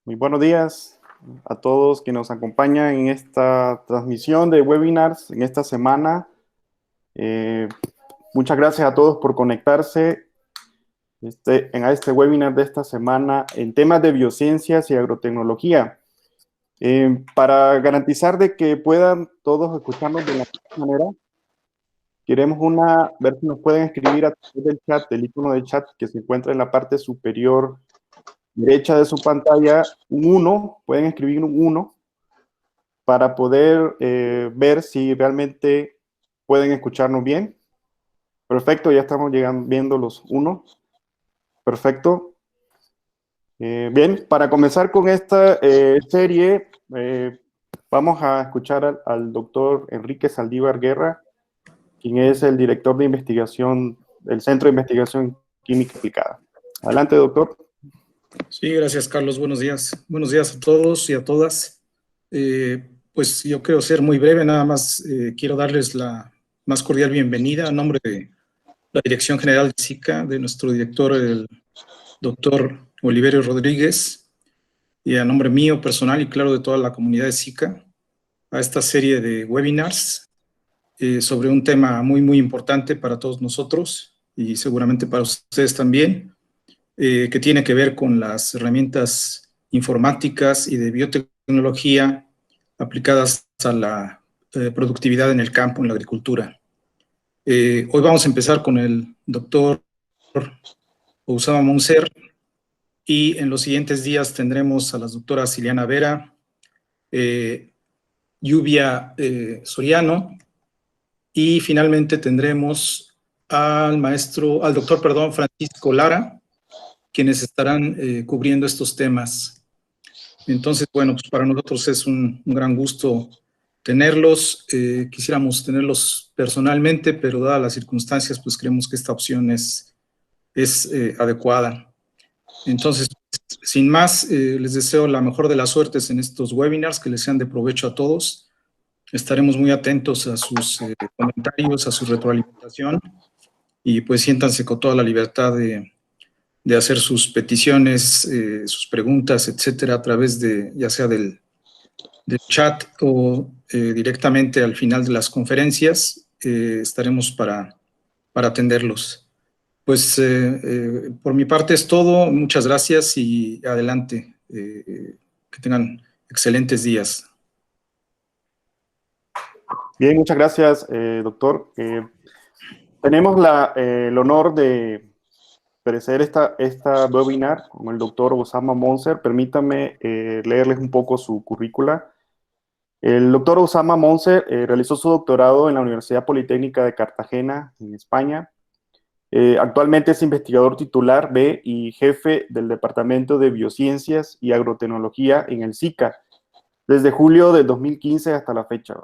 Muy buenos días a todos que nos acompañan en esta transmisión de webinars en esta semana. Eh, Muchas gracias a todos por conectarse en este webinar de esta semana en temas de biociencias y agrotecnología. Para garantizar de que puedan todos escucharnos de la misma manera, queremos ver si nos pueden escribir a través del chat, del icono de chat que se encuentra en la parte superior derecha de su pantalla, un 1, pueden escribir un 1 para poder ver si realmente pueden escucharnos bien. Perfecto, ya estamos viendo los 1. Perfecto. Bien, para comenzar con esta serie, vamos a escuchar al doctor Enrique Saldívar Guerra, quien es el director de investigación del Centro de Investigación Química Aplicada. Adelante, doctor. Sí, gracias, Carlos. Buenos días. Buenos días a todos y a todas. Pues yo quiero ser muy breve, nada más quiero darles la más cordial bienvenida a nombre de la Dirección General de SICA, de nuestro director, el doctor Oliverio Rodríguez, y a nombre mío personal y claro de toda la comunidad de SICA, a esta serie de webinars sobre un tema muy, muy importante para todos nosotros y seguramente para ustedes también, que tiene que ver con las herramientas informáticas y de biotecnología aplicadas a la productividad en el campo, en la agricultura. Hoy vamos a empezar con el doctor Oussama Mounser y en los siguientes días tendremos a las doctoras Ileana Vera, Lluvia Soriano, y finalmente tendremos al doctor Francisco Lara, quienes estarán cubriendo estos temas. Entonces, bueno, pues para nosotros es un gran gusto tenerlos. Quisiéramos tenerlos personalmente, pero dadas las circunstancias, pues creemos que esta opción es adecuada. Entonces, sin más, les deseo la mejor de las suertes en estos webinars, que les sean de provecho a todos. Estaremos muy atentos a sus comentarios, a su retroalimentación, y pues siéntanse con toda la libertad de hacer sus peticiones, sus preguntas, etcétera, a través de, ya sea del chat o directamente al final de las conferencias. Estaremos para atenderlos. Pues por mi parte es todo. Muchas gracias y adelante. Que tengan excelentes días. Bien, muchas gracias, doctor. Tenemos el honor de ofrecer esta webinar con el doctor Oussama Mounser. Permítame leerles un poco su currícula. El doctor Oussama Mounser realizó su doctorado en la Universidad Politécnica de Cartagena, en España. Actualmente es investigador titular B y jefe del Departamento de Biociencias y Agrotecnología en el SICA, desde julio de 2015 hasta la fecha.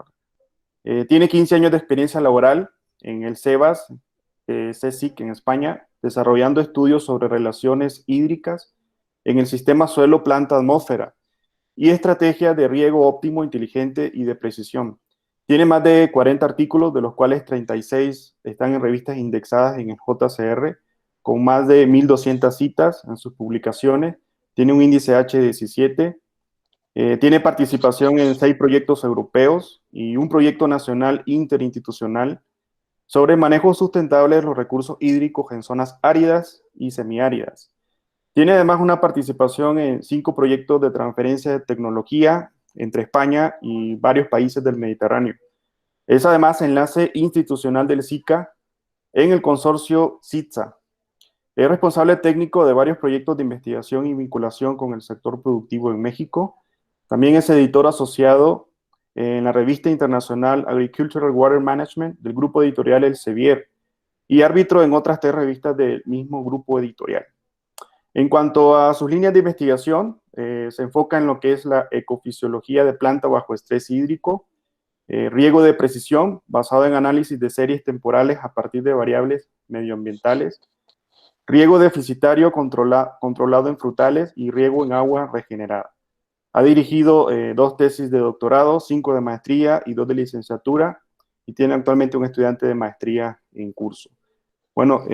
Tiene 15 años de experiencia laboral en el CEBAS, CSIC en España, desarrollando estudios sobre relaciones hídricas en el sistema suelo-planta-atmósfera y estrategias de riego óptimo, inteligente y de precisión. Tiene más de 40 artículos, de los cuales 36 están en revistas indexadas en el JCR, con más de 1,200 citas en sus publicaciones. Tiene un índice H17. Tiene participación en 6 proyectos europeos y un proyecto nacional interinstitucional sobre manejo sustentable de los recursos hídricos en zonas áridas y semiáridas. Tiene además una participación en 5 proyectos de transferencia de tecnología entre España y varios países del Mediterráneo. Es además enlace institucional del SICA en el consorcio CITSA. Es responsable técnico de varios proyectos de investigación y vinculación con el sector productivo en México. También es editor asociado en la revista internacional Agricultural Water Management del grupo editorial Elsevier y árbitro en otras 3 revistas del mismo grupo editorial. En cuanto a sus líneas de investigación, se enfoca en lo que es la ecofisiología de planta bajo estrés hídrico, riego de precisión basado en análisis de series temporales a partir de variables medioambientales, riego deficitario controlado en frutales y riego en agua regenerada. Ha dirigido 2 tesis de doctorado, 5 de maestría y 2 de licenciatura, y tiene actualmente un estudiante de maestría en curso. Bueno,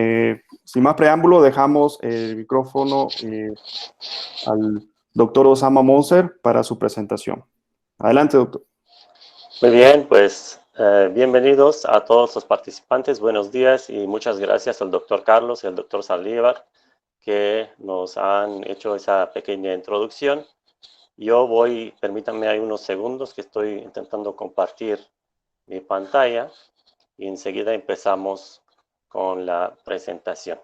sin más preámbulo, dejamos el micrófono al doctor Osama Monser para su presentación. Adelante, doctor. Muy bien, pues bienvenidos a todos los participantes. Buenos días y muchas gracias al doctor Carlos y al doctor Saldívar que nos han hecho esa pequeña introducción. Yo permítanme hay unos segundos que estoy intentando compartir mi pantalla y enseguida empezamos con la presentación.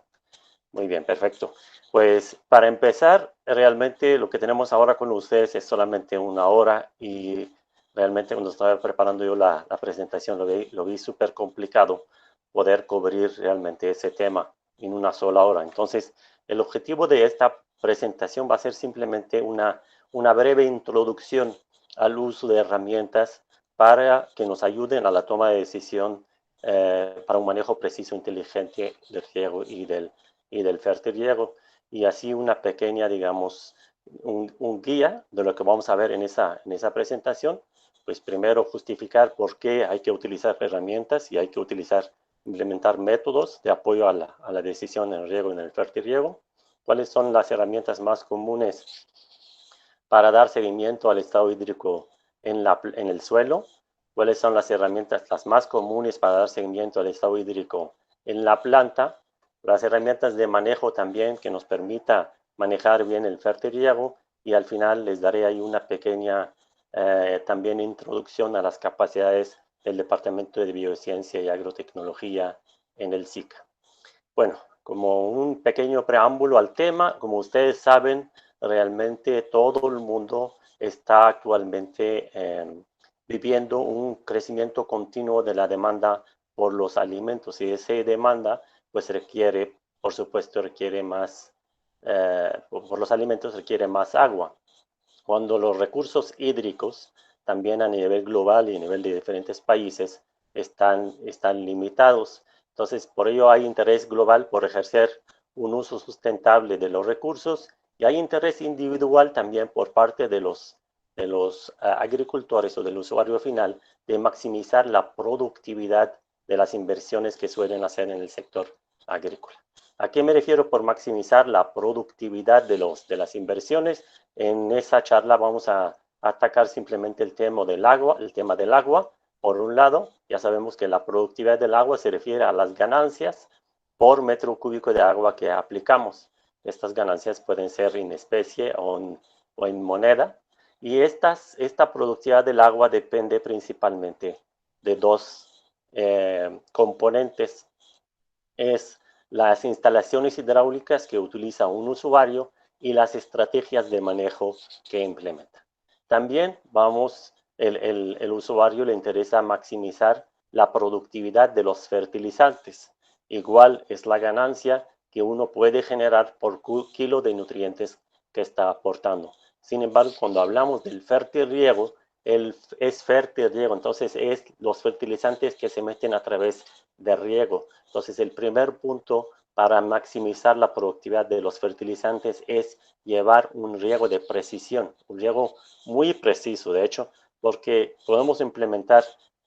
Muy bien, perfecto. Pues para empezar, realmente lo que tenemos ahora con ustedes es solamente una hora y realmente cuando estaba preparando yo la presentación lo vi súper complicado poder cubrir realmente ese tema en una sola hora. Entonces, el objetivo de esta presentación va a ser simplemente una breve introducción al uso de herramientas para que nos ayuden a la toma de decisión para un manejo preciso e inteligente del riego y del fertirriego, y así una pequeña, digamos, un guía de lo que vamos a ver en esa presentación. Pues primero justificar por qué hay que utilizar herramientas y hay que implementar métodos de apoyo a la decisión en el riego y en el fertirriego. ¿Cuáles son las herramientas más comunes para dar seguimiento al estado hídrico en el suelo? ¿Cuáles son las herramientas las más comunes para dar seguimiento al estado hídrico en la planta? Las herramientas de manejo también que nos permita manejar bien el fertirriego, y al final les daré ahí una pequeña también introducción a las capacidades del Departamento de Biociencia y Agrotecnología en el SICA. Bueno, como un pequeño preámbulo al tema, como ustedes saben, realmente todo el mundo está actualmente viviendo un crecimiento continuo de la demanda por los alimentos, y esa demanda pues requiere, por supuesto, más, por los alimentos requiere más agua. Cuando los recursos hídricos, también a nivel global y a nivel de diferentes países, están limitados. Entonces, por ello hay interés global por ejercer un uso sustentable de los recursos, y hay interés individual también por parte de los agricultores o del usuario final de maximizar la productividad de las inversiones que suelen hacer en el sector agrícola. ¿A qué me refiero por maximizar la productividad de las inversiones? En esa charla vamos a atacar simplemente el tema del agua. Por un lado, ya sabemos que la productividad del agua se refiere a las ganancias por metro cúbico de agua que aplicamos. Estas ganancias pueden ser en especie o en moneda, y esta productividad del agua depende principalmente de dos componentes. Es las instalaciones hidráulicas que utiliza un usuario y las estrategias de manejo que implementa. También el usuario le interesa maximizar la productividad de los fertilizantes. Igual es la ganancia que uno puede generar por kilo de nutrientes que está aportando. Sin embargo, cuando hablamos del fertirriego, es fertirriego, entonces es los fertilizantes que se meten a través de riego. Entonces, el primer punto para maximizar la productividad de los fertilizantes es llevar un riego de precisión, un riego muy preciso, de hecho, porque podemos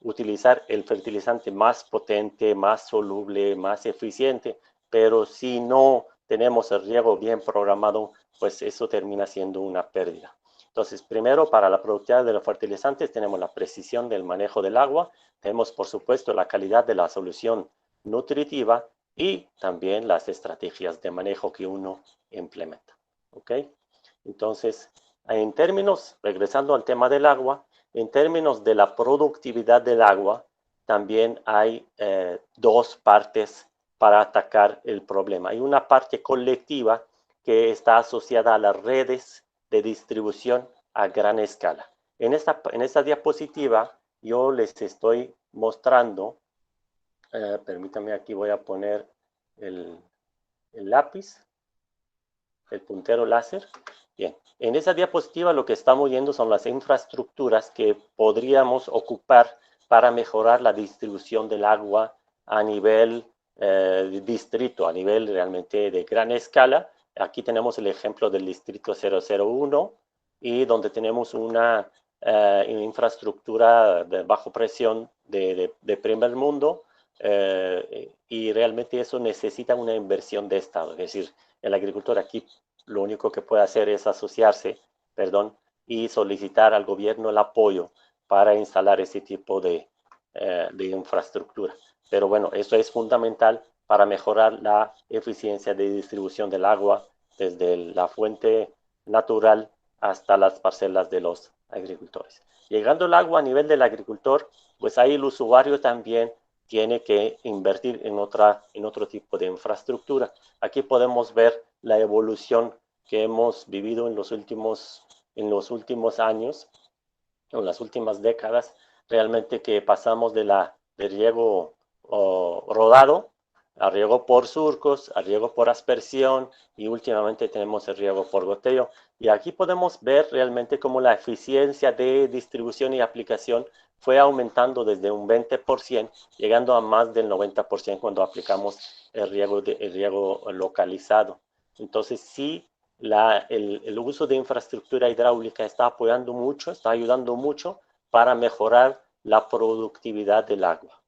utilizar el fertilizante más potente, más soluble, más eficiente, pero si no tenemos el riego bien programado, pues eso termina siendo una pérdida. Entonces, primero, para la productividad de los fertilizantes tenemos la precisión del manejo del agua, tenemos, por supuesto, la calidad de la solución nutritiva y también las estrategias de manejo que uno implementa. ¿Ok? Entonces, regresando al tema del agua, en términos de la productividad del agua, también hay dos partes para atacar el problema. Hay una parte colectiva que está asociada a las redes de distribución a gran escala. En esta diapositiva yo les estoy mostrando, permítame, aquí voy a poner el lápiz, el puntero láser. Bien, en esa diapositiva lo que estamos viendo son las infraestructuras que podríamos ocupar para mejorar la distribución del agua a nivel distrito, a nivel realmente de gran escala. Aquí tenemos el ejemplo del distrito 001, y donde tenemos una infraestructura de bajo presión de primer mundo, y realmente eso necesita una inversión de Estado. Es decir, el agricultor aquí lo único que puede hacer es asociarse, y solicitar al gobierno el apoyo para instalar ese tipo de infraestructura. Pero bueno, eso es fundamental para mejorar la eficiencia de distribución del agua desde la fuente natural hasta las parcelas de los agricultores. Llegando el agua a nivel del agricultor, pues ahí el usuario también tiene que invertir en otro tipo de infraestructura. Aquí podemos ver la evolución que hemos vivido en los últimos años, en las últimas décadas, realmente que pasamos de riego rodado a riego por surcos, a riego por aspersión y últimamente tenemos el riego por goteo. Y aquí podemos ver realmente cómo la eficiencia de distribución y aplicación fue aumentando desde un 20%, llegando a más del 90% cuando aplicamos el riego localizado. Entonces sí, el uso de infraestructura hidráulica está apoyando mucho, está ayudando mucho para mejorar la productividad del agua,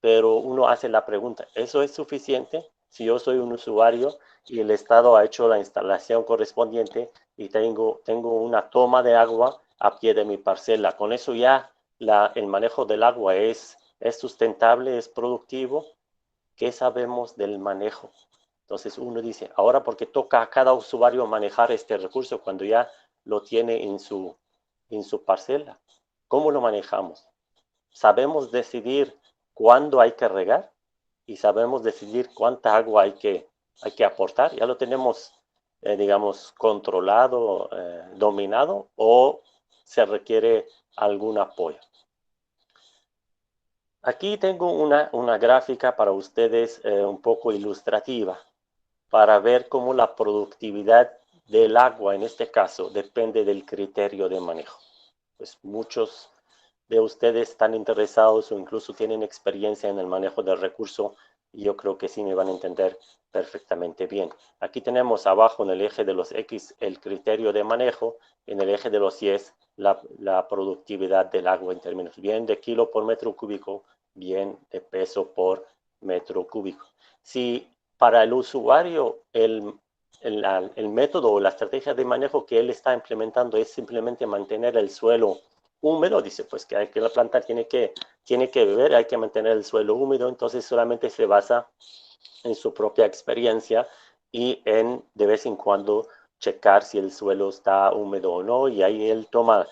Pero uno hace la pregunta, ¿eso es suficiente? Si yo soy un usuario y el Estado ha hecho la instalación correspondiente y tengo una toma de agua a pie de mi parcela, ¿con eso ya el manejo del agua es sustentable, es productivo? ¿Qué sabemos del manejo? Entonces uno dice, ahora porque toca a cada usuario manejar este recurso cuando ya lo tiene en su parcela. ¿Cómo lo manejamos? Sabemos decidir cuándo hay que regar y sabemos decidir cuánta agua hay que aportar. Ya lo tenemos, digamos, controlado, dominado, o se requiere algún apoyo. Aquí tengo una gráfica para ustedes un poco ilustrativa para ver cómo la productividad del agua, en este caso, depende del criterio de manejo. Pues muchos de ustedes están interesados o incluso tienen experiencia en el manejo del recurso y yo creo que sí me van a entender perfectamente bien. Aquí tenemos abajo en el eje de los X el criterio de manejo, en el eje de los Y la productividad del agua en términos bien de kilo por metro cúbico, bien de peso por metro cúbico. Si para el usuario el método o la estrategia de manejo que él está implementando es simplemente mantener el suelo húmedo, dice pues que la planta tiene que beber, hay que mantener el suelo húmedo, entonces solamente se basa en su propia experiencia y en de vez en cuando checar si el suelo está húmedo o no, y ahí él toma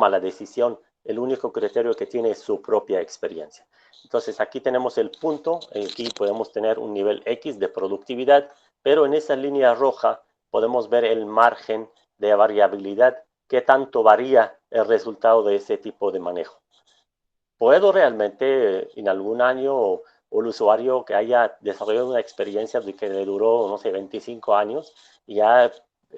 la decisión. El único criterio que tiene es su propia experiencia. Entonces aquí tenemos el punto, aquí podemos tener un nivel X de productividad, pero en esa línea roja podemos ver el margen de variabilidad, qué tanto varía el resultado de ese tipo de manejo. Puedo realmente en algún año o el usuario que haya desarrollado una experiencia de que le duró, no sé, 25 años, y ya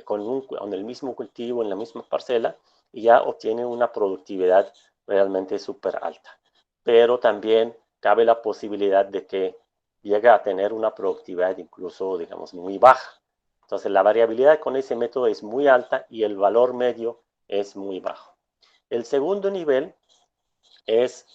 con el mismo cultivo, en la misma parcela, y ya obtiene una productividad realmente súper alta. Pero también cabe la posibilidad de que llegue a tener una productividad incluso, digamos, muy baja. Entonces, la variabilidad con ese método es muy alta y el valor medio es muy bajo. El segundo nivel es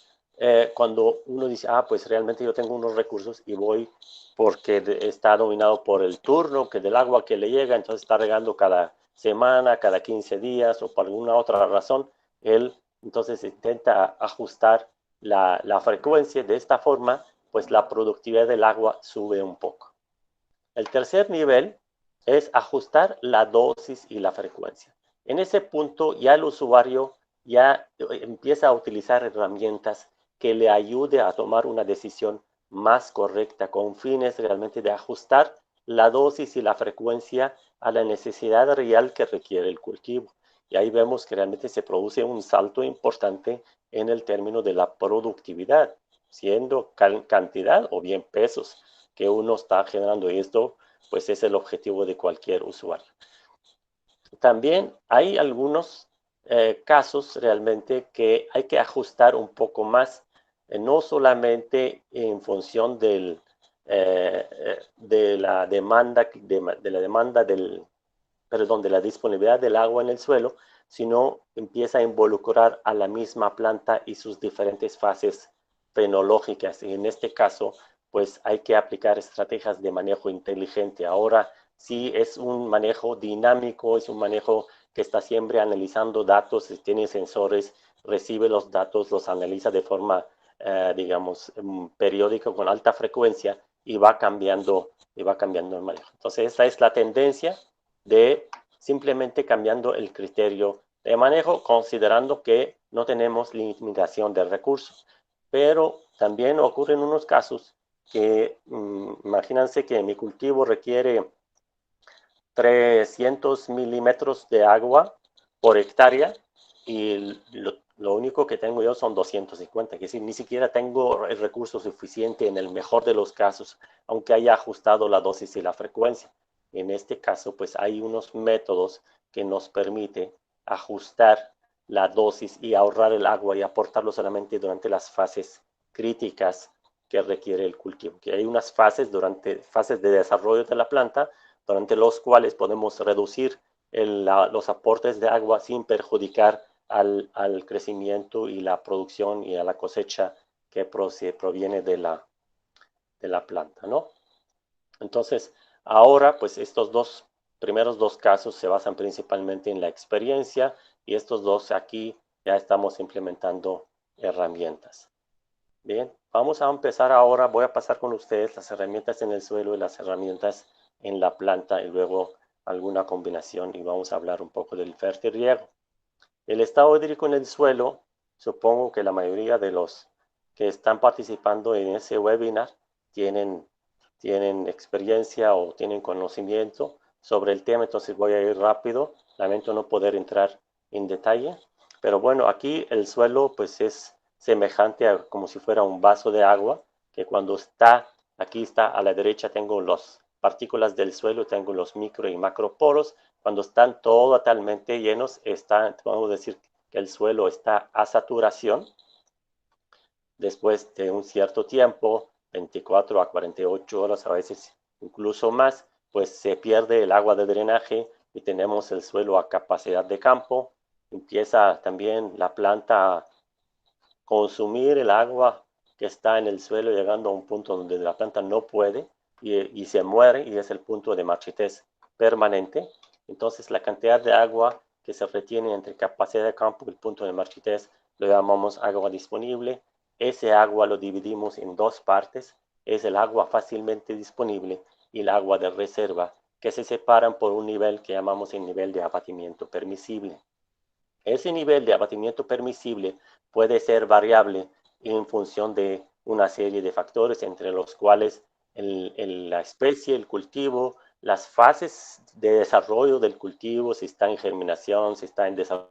cuando uno dice, pues realmente yo tengo unos recursos y voy porque está dominado por el turno que del agua que le llega, entonces está regando cada semana, cada 15 días o por alguna otra razón, él entonces intenta ajustar la frecuencia. De esta forma, pues la productividad del agua sube un poco. El tercer nivel es ajustar la dosis y la frecuencia. En ese punto ya el usuario ya empieza a utilizar herramientas que le ayude a tomar una decisión más correcta con fines realmente de ajustar la dosis y la frecuencia a la necesidad real que requiere el cultivo. Y ahí vemos que realmente se produce un salto importante en el término de la productividad, siendo cantidad o bien pesos que uno está generando. Y esto pues es el objetivo de cualquier usuario. También hay algunos casos realmente que hay que ajustar un poco más, no solamente en función de la disponibilidad del agua en el suelo, sino empieza a involucrar a la misma planta y sus diferentes fases fenológicas. Y en este caso, pues hay que aplicar estrategias de manejo inteligente. Ahora sí es un manejo dinámico, es un manejo que está siempre analizando datos, tiene sensores, recibe los datos, los analiza de forma, digamos, periódica con alta frecuencia y va cambiando el manejo. Entonces, esta es la tendencia de simplemente cambiando el criterio de manejo, considerando que no tenemos limitación de recursos. Pero también ocurren unos casos que, imagínense que mi cultivo requiere 300 milímetros de agua por hectárea y lo único que tengo yo son 250, es decir, ni siquiera tengo el recurso suficiente en el mejor de los casos, aunque haya ajustado la dosis y la frecuencia. En este caso, pues hay unos métodos que nos permiten ajustar la dosis y ahorrar el agua y aportarlo solamente durante las fases críticas que requiere el cultivo. Que hay unas fases fases de desarrollo de la planta, durante los cuales podemos reducir los aportes de agua sin perjudicar al crecimiento y la producción y a la cosecha que proviene de la planta, ¿no? Entonces, ahora, pues estos primeros dos casos se basan principalmente en la experiencia y estos dos aquí ya estamos implementando herramientas. Bien, vamos a empezar ahora, voy a pasar con ustedes las herramientas en el suelo y las herramientas en la planta y luego alguna combinación y vamos a hablar un poco del fertirriego. El estado hídrico en el suelo, supongo que la mayoría de los que están participando en ese webinar tienen experiencia o tienen conocimiento sobre el tema, entonces voy a ir rápido, lamento no poder entrar en detalle, pero bueno, aquí el suelo pues es semejante a como si fuera un vaso de agua, que cuando aquí está a la derecha tengo las partículas del suelo, tengo los micro y macroporos, cuando están totalmente llenos, podemos decir que el suelo está a saturación. Después de un cierto tiempo, 24 a 48 horas, a veces incluso más, pues se pierde el agua de drenaje y tenemos el suelo a capacidad de campo. Empieza también la planta a consumir el agua que está en el suelo, llegando a un punto donde la planta no puede y se muere, y es el punto de marchitez permanente. Entonces, la cantidad de agua que se retiene entre capacidad de campo y el punto de marchitez lo llamamos agua disponible. Ese agua lo dividimos en dos partes. Es el agua fácilmente disponible y el agua de reserva, que se separan por un nivel que llamamos el nivel de abatimiento permisible. Ese nivel de abatimiento permisible puede ser variable en función de una serie de factores, entre los cuales la especie, el cultivo, las fases de desarrollo del cultivo, si está en germinación, si está en desarrollo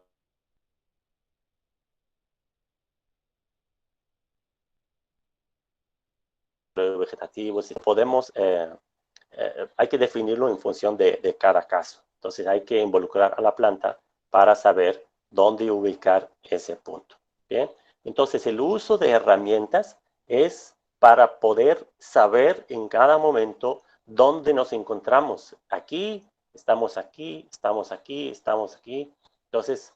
vegetativo, si podemos, hay que definirlo en función de cada caso. Entonces hay que involucrar a la planta para saber dónde ubicar ese punto. Bien, entonces el uso de herramientas es para poder saber en cada momento dónde nos encontramos. Aquí, estamos aquí, estamos aquí, estamos aquí. Entonces,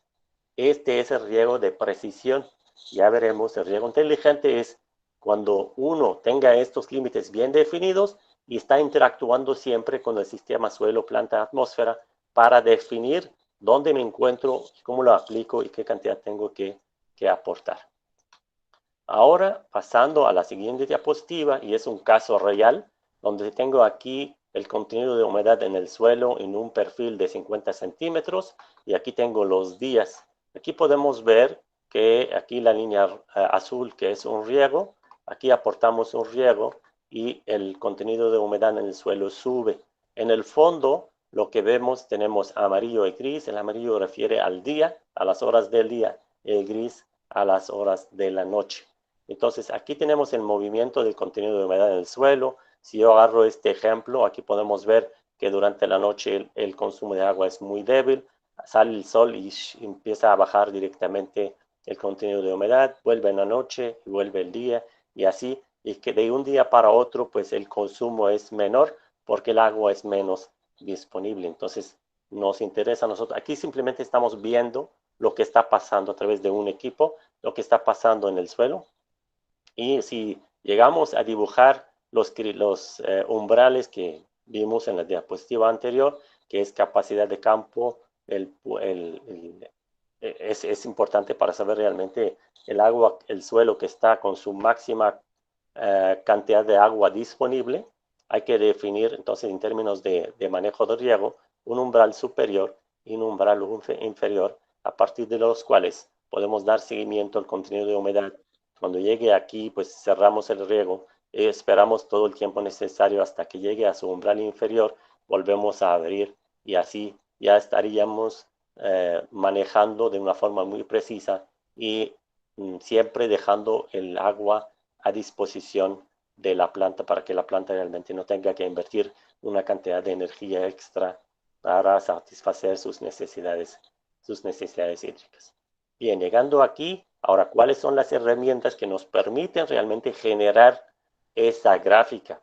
este es el riego de precisión. Ya veremos, el riego inteligente es cuando uno tenga estos límites bien definidos y está interactuando siempre con el sistema suelo, planta, atmósfera para definir dónde me encuentro, cómo lo aplico y qué cantidad tengo que aportar. Ahora, pasando a la siguiente diapositiva, y es un caso real, donde tengo aquí el contenido de humedad en el suelo en un perfil de 50 centímetros, y aquí tengo los días. Aquí podemos ver que aquí la línea azul, que es un riego, aquí aportamos un riego y el contenido de humedad en el suelo sube. En el fondo, lo que vemos, tenemos amarillo y gris. El amarillo refiere al día, a las horas del día, el gris a las horas de la noche. Entonces, aquí tenemos el movimiento del contenido de humedad en el suelo. Si yo agarro este ejemplo, aquí podemos ver que durante la noche el consumo de agua es muy débil, sale el sol y empieza a bajar directamente el contenido de humedad, vuelve en la noche y vuelve el día, y así, y que de un día para otro, pues el consumo es menor porque el agua es menos disponible. Entonces, nos interesa a nosotros. Aquí simplemente estamos viendo lo que está pasando a través de un equipo, lo que está pasando en el suelo. Y si llegamos a dibujar los umbrales que vimos en la diapositiva anterior, que es capacidad de campo, es importante para saber realmente el suelo que está con su máxima cantidad de agua disponible. Hay que definir entonces en términos de manejo de riego un umbral superior y un umbral inferior, a partir de los cuales podemos dar seguimiento al contenido de humedad. Cuando llegue aquí, pues cerramos el riego, esperamos todo el tiempo necesario hasta que llegue a su umbral inferior, volvemos a abrir y así ya estaríamos manejando de una forma muy precisa y siempre dejando el agua a disposición de la planta para que la planta realmente no tenga que invertir una cantidad de energía extra para satisfacer sus necesidades hídricas. Bien, llegando aquí, ahora, ¿cuáles son las herramientas que nos permiten realmente generar esa gráfica?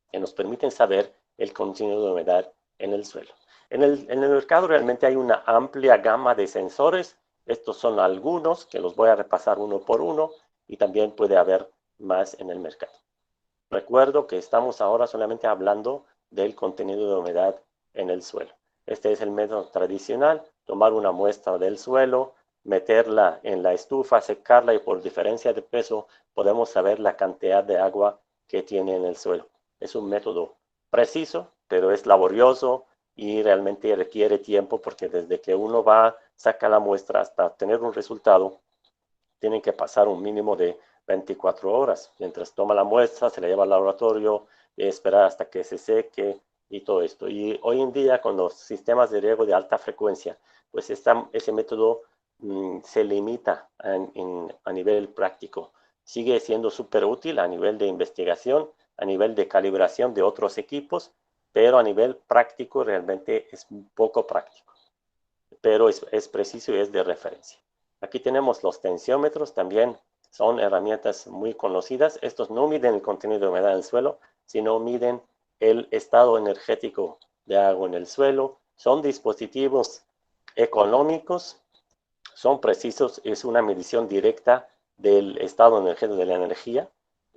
Que nos permiten saber el contenido de humedad en el suelo. En el mercado realmente hay una amplia gama de sensores. Estos son algunos que los voy a repasar uno por uno y también puede haber más en el mercado. Recuerdo que estamos ahora solamente hablando del contenido de humedad en el suelo. Este es el método tradicional, tomar una muestra del suelo, meterla en la estufa, secarla y por diferencia de peso podemos saber la cantidad de agua que tiene en el suelo. Es un método preciso, pero es laborioso y realmente requiere tiempo porque desde que uno saca la muestra hasta tener un resultado, tienen que pasar un mínimo de 24 horas. Mientras toma la muestra, se la lleva al laboratorio, esperar hasta que se seque y todo esto. Y hoy en día con los sistemas de riego de alta frecuencia, pues ese método se limita a nivel práctico. Sigue siendo súper útil a nivel de investigación, a nivel de calibración de otros equipos, pero a nivel práctico realmente es poco práctico. Pero es preciso y es de referencia. Aquí tenemos los tensiómetros, también son herramientas muy conocidas. Estos no miden el contenido de humedad en el suelo, sino miden el estado energético de agua en el suelo. Son dispositivos económicos, son precisos, es una medición directa del estado energético de la energía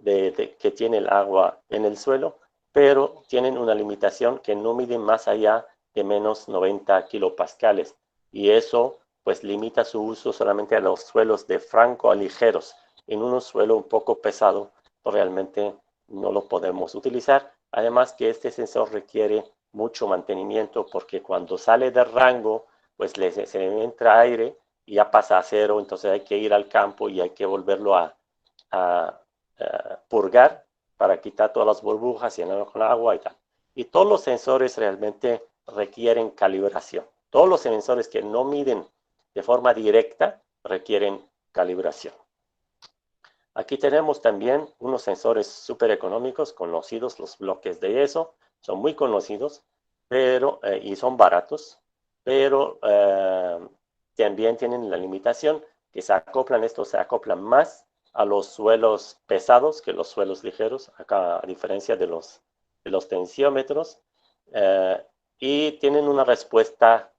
que tiene el agua en el suelo, pero tienen una limitación que no miden más allá de menos 90 kilopascales. Y eso pues limita su uso solamente a los suelos de franco a ligeros. En un suelo un poco pesado, pues realmente no lo podemos utilizar. Además que este sensor requiere mucho mantenimiento porque cuando sale del rango, pues se le entra aire y ya pasa a cero, entonces hay que ir al campo y hay que volverlo a purgar para quitar todas las burbujas, llenarlo con agua y tal. Y todos los sensores realmente requieren calibración. Todos los sensores que no miden de forma directa requieren calibración. Aquí tenemos también unos sensores súper económicos conocidos, los bloques de yeso. Son muy conocidos y son baratos, pero también tienen la limitación que estos se acoplan más a los suelos pesados que los suelos ligeros, acá a diferencia de los tensiómetros, y tienen una respuesta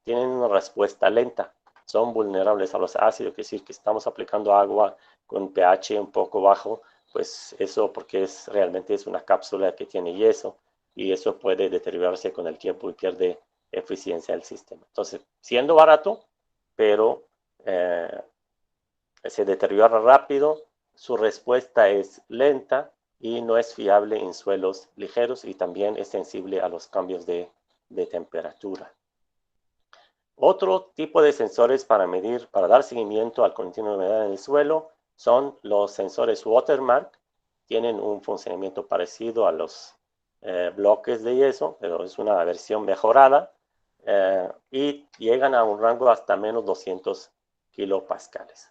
lenta. Son vulnerables a los ácidos, es decir, que estamos aplicando agua con pH un poco bajo, pues eso porque realmente es una cápsula que tiene yeso y eso puede deteriorarse con el tiempo y pierde eficiencia del sistema. Entonces, siendo barato, pero se deteriora rápido, su respuesta es lenta y no es fiable en suelos ligeros y también es sensible a los cambios de temperatura. Otro tipo de sensores para dar seguimiento al contenido de humedad en el suelo son los sensores Watermark. Tienen un funcionamiento parecido a los bloques de yeso, pero es una versión mejorada y llegan a un rango hasta menos 200 kilopascales.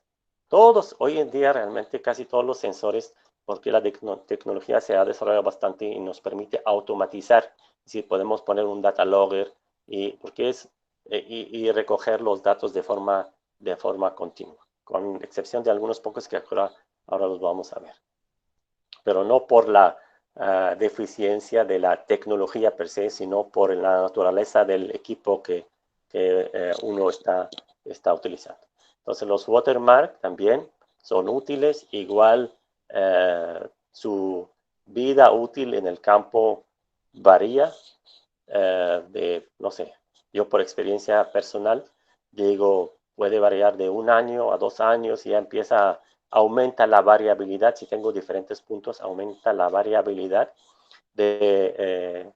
Hoy en día realmente casi todos los sensores, porque la tecnología se ha desarrollado bastante y nos permite automatizar, es decir, podemos poner un data logger y recoger los datos de forma continua, con excepción de algunos pocos que ahora los vamos a ver. Pero no por la deficiencia de la tecnología per se, sino por la naturaleza del equipo que uno está utilizando. Entonces los Watermark también son útiles, igual su vida útil en el campo varía no sé, yo por experiencia personal digo, puede variar de 1 año a 2 años y ya aumenta la variabilidad. Si tengo diferentes puntos, aumenta la variabilidad de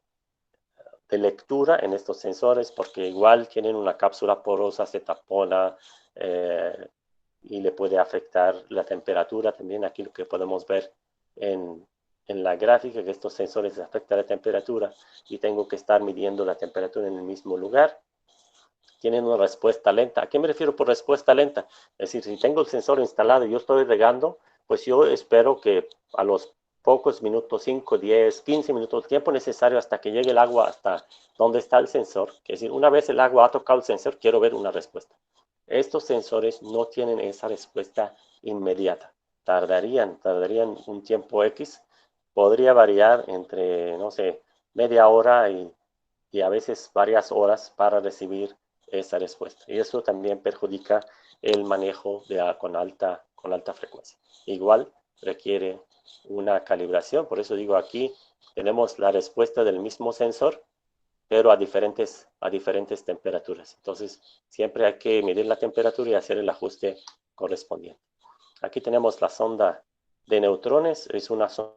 lectura en estos sensores, porque igual tienen una cápsula porosa, se tapona y le puede afectar la temperatura también. Aquí lo que podemos ver en la gráfica, que estos sensores afectan la temperatura y tengo que estar midiendo la temperatura en el mismo lugar. Tienen una respuesta lenta. ¿A qué me refiero por respuesta lenta? Es decir, si tengo el sensor instalado y yo estoy regando, pues yo espero que a los pocos minutos, 5, 10, 15 minutos, el tiempo necesario hasta que llegue el agua hasta donde está el sensor, que es decir, una vez el agua ha tocado el sensor, quiero ver una respuesta. Estos sensores no tienen esa respuesta inmediata. Tardarían un tiempo X. Podría variar entre, no sé, media hora y a veces varias horas para recibir esa respuesta. Y eso también perjudica el manejo con alta frecuencia. Igual requiere una calibración. Por eso digo, aquí tenemos la respuesta del mismo sensor, pero a diferentes temperaturas. Entonces, siempre hay que medir la temperatura y hacer el ajuste correspondiente. Aquí tenemos la sonda de neutrones. Es una sonda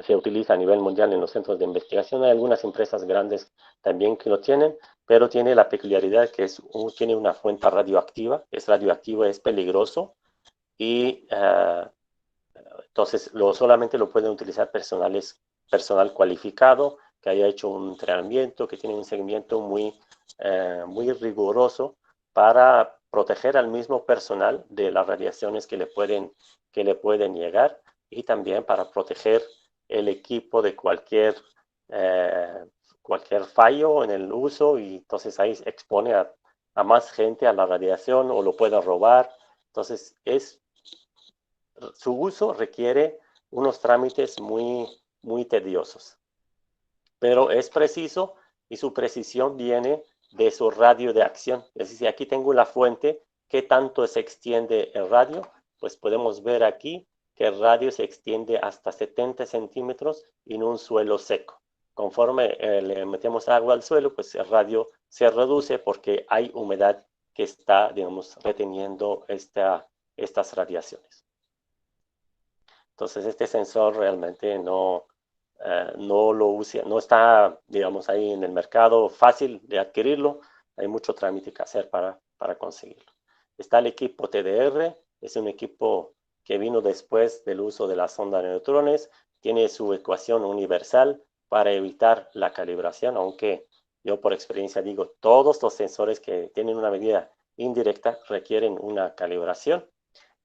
se utiliza a nivel mundial en los centros de investigación. Hay algunas empresas grandes también que lo tienen, pero tiene la peculiaridad que tiene una fuente radioactiva. Es radioactivo, es peligroso y entonces solamente lo pueden utilizar personal cualificado, que haya hecho un entrenamiento, que tiene un seguimiento muy riguroso para proteger al mismo personal de las radiaciones que le pueden llegar y también para proteger el equipo de cualquier fallo en el uso, y entonces ahí expone a más gente a la radiación o lo pueda robar. Entonces su uso requiere unos trámites muy tediosos, pero es preciso y su precisión viene de su radio de acción. Es decir, aquí tengo la fuente, ¿qué tanto se extiende el radio? Pues podemos ver aquí que el radio se extiende hasta 70 centímetros en un suelo seco. Conforme le metemos agua al suelo, pues el radio se reduce porque hay humedad que está, digamos, reteniendo estas radiaciones. Entonces, este sensor realmente no está, digamos, ahí en el mercado, fácil de adquirirlo. Hay mucho trámite que hacer para conseguirlo. Está el equipo TDR, es un equipo que vino después del uso de la sonda de neutrones. Tiene su ecuación universal para evitar la calibración, aunque yo por experiencia digo, todos los sensores que tienen una medida indirecta requieren una calibración.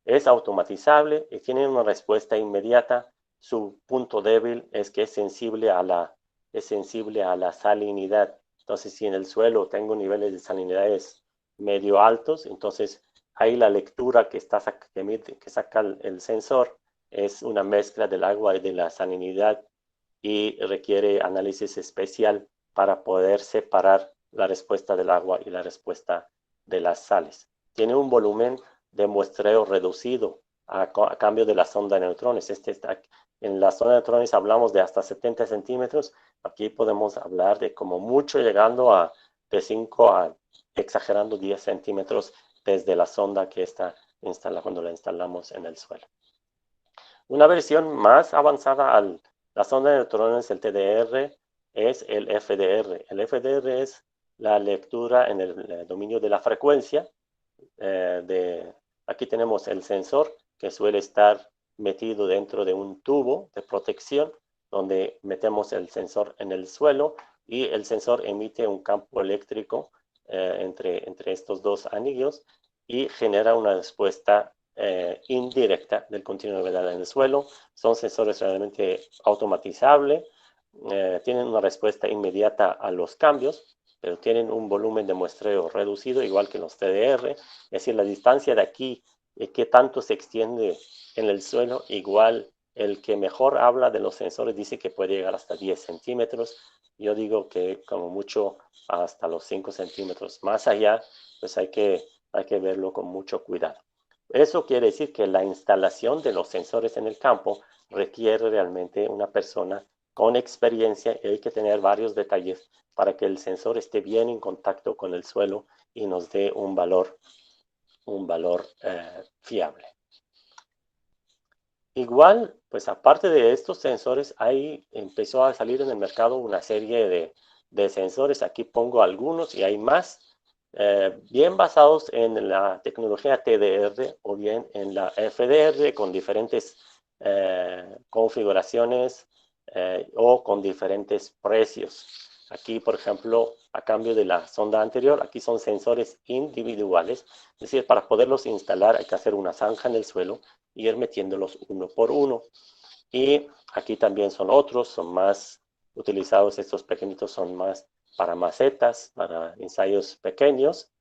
Es automatizable y tiene una respuesta inmediata. Su punto débil es que es sensible a la salinidad. Entonces, si en el suelo tengo niveles de salinidades medio altos, entonces ahí la lectura que saca el sensor es una mezcla del agua y de la salinidad y requiere análisis especial para poder separar la respuesta del agua y la respuesta de las sales. Tiene un volumen de muestreo reducido a cambio de la sonda de neutrones. En la sonda de neutrones hablamos de hasta 70 centímetros. Aquí podemos hablar de como mucho llegando de 5 a exagerando 10 centímetros desde la sonda que está instalada cuando la instalamos en el suelo. Una versión más avanzada a la sonda de neutrones, el TDR, es el FDR. El FDR es la lectura en el dominio de la frecuencia. Aquí tenemos el sensor que suele estar metido dentro de un tubo de protección donde metemos el sensor en el suelo y el sensor emite un campo eléctrico entre estos dos anillos y genera una respuesta indirecta del continuo de gravedad en el suelo. Son sensores realmente automatizables, tienen una respuesta inmediata a los cambios, pero tienen un volumen de muestreo reducido, igual que los TDR. Es decir, la distancia de aquí, qué tanto se extiende en el suelo, igual el que mejor habla de los sensores dice que puede llegar hasta 10 centímetros. Yo digo que como mucho hasta los 5 centímetros. Más allá, pues hay que verlo con mucho cuidado. Eso quiere decir que la instalación de los sensores en el campo requiere realmente una persona con experiencia y hay que tener varios detalles para que el sensor esté bien en contacto con el suelo y nos dé un valor fiable. Igual, pues aparte de estos sensores, ahí empezó a salir en el mercado una serie de sensores. Aquí pongo algunos y hay más, bien basados en la tecnología TDR o bien en la FDR con diferentes configuraciones o con diferentes precios. Aquí, por ejemplo, a cambio de la sonda anterior, aquí son sensores individuales, es decir, para poderlos instalar hay que hacer una zanja en el suelo y ir metiéndolos uno por uno. Y aquí también son otros, son más utilizados, estos pequeñitos son más para macetas, para ensayos pequeños.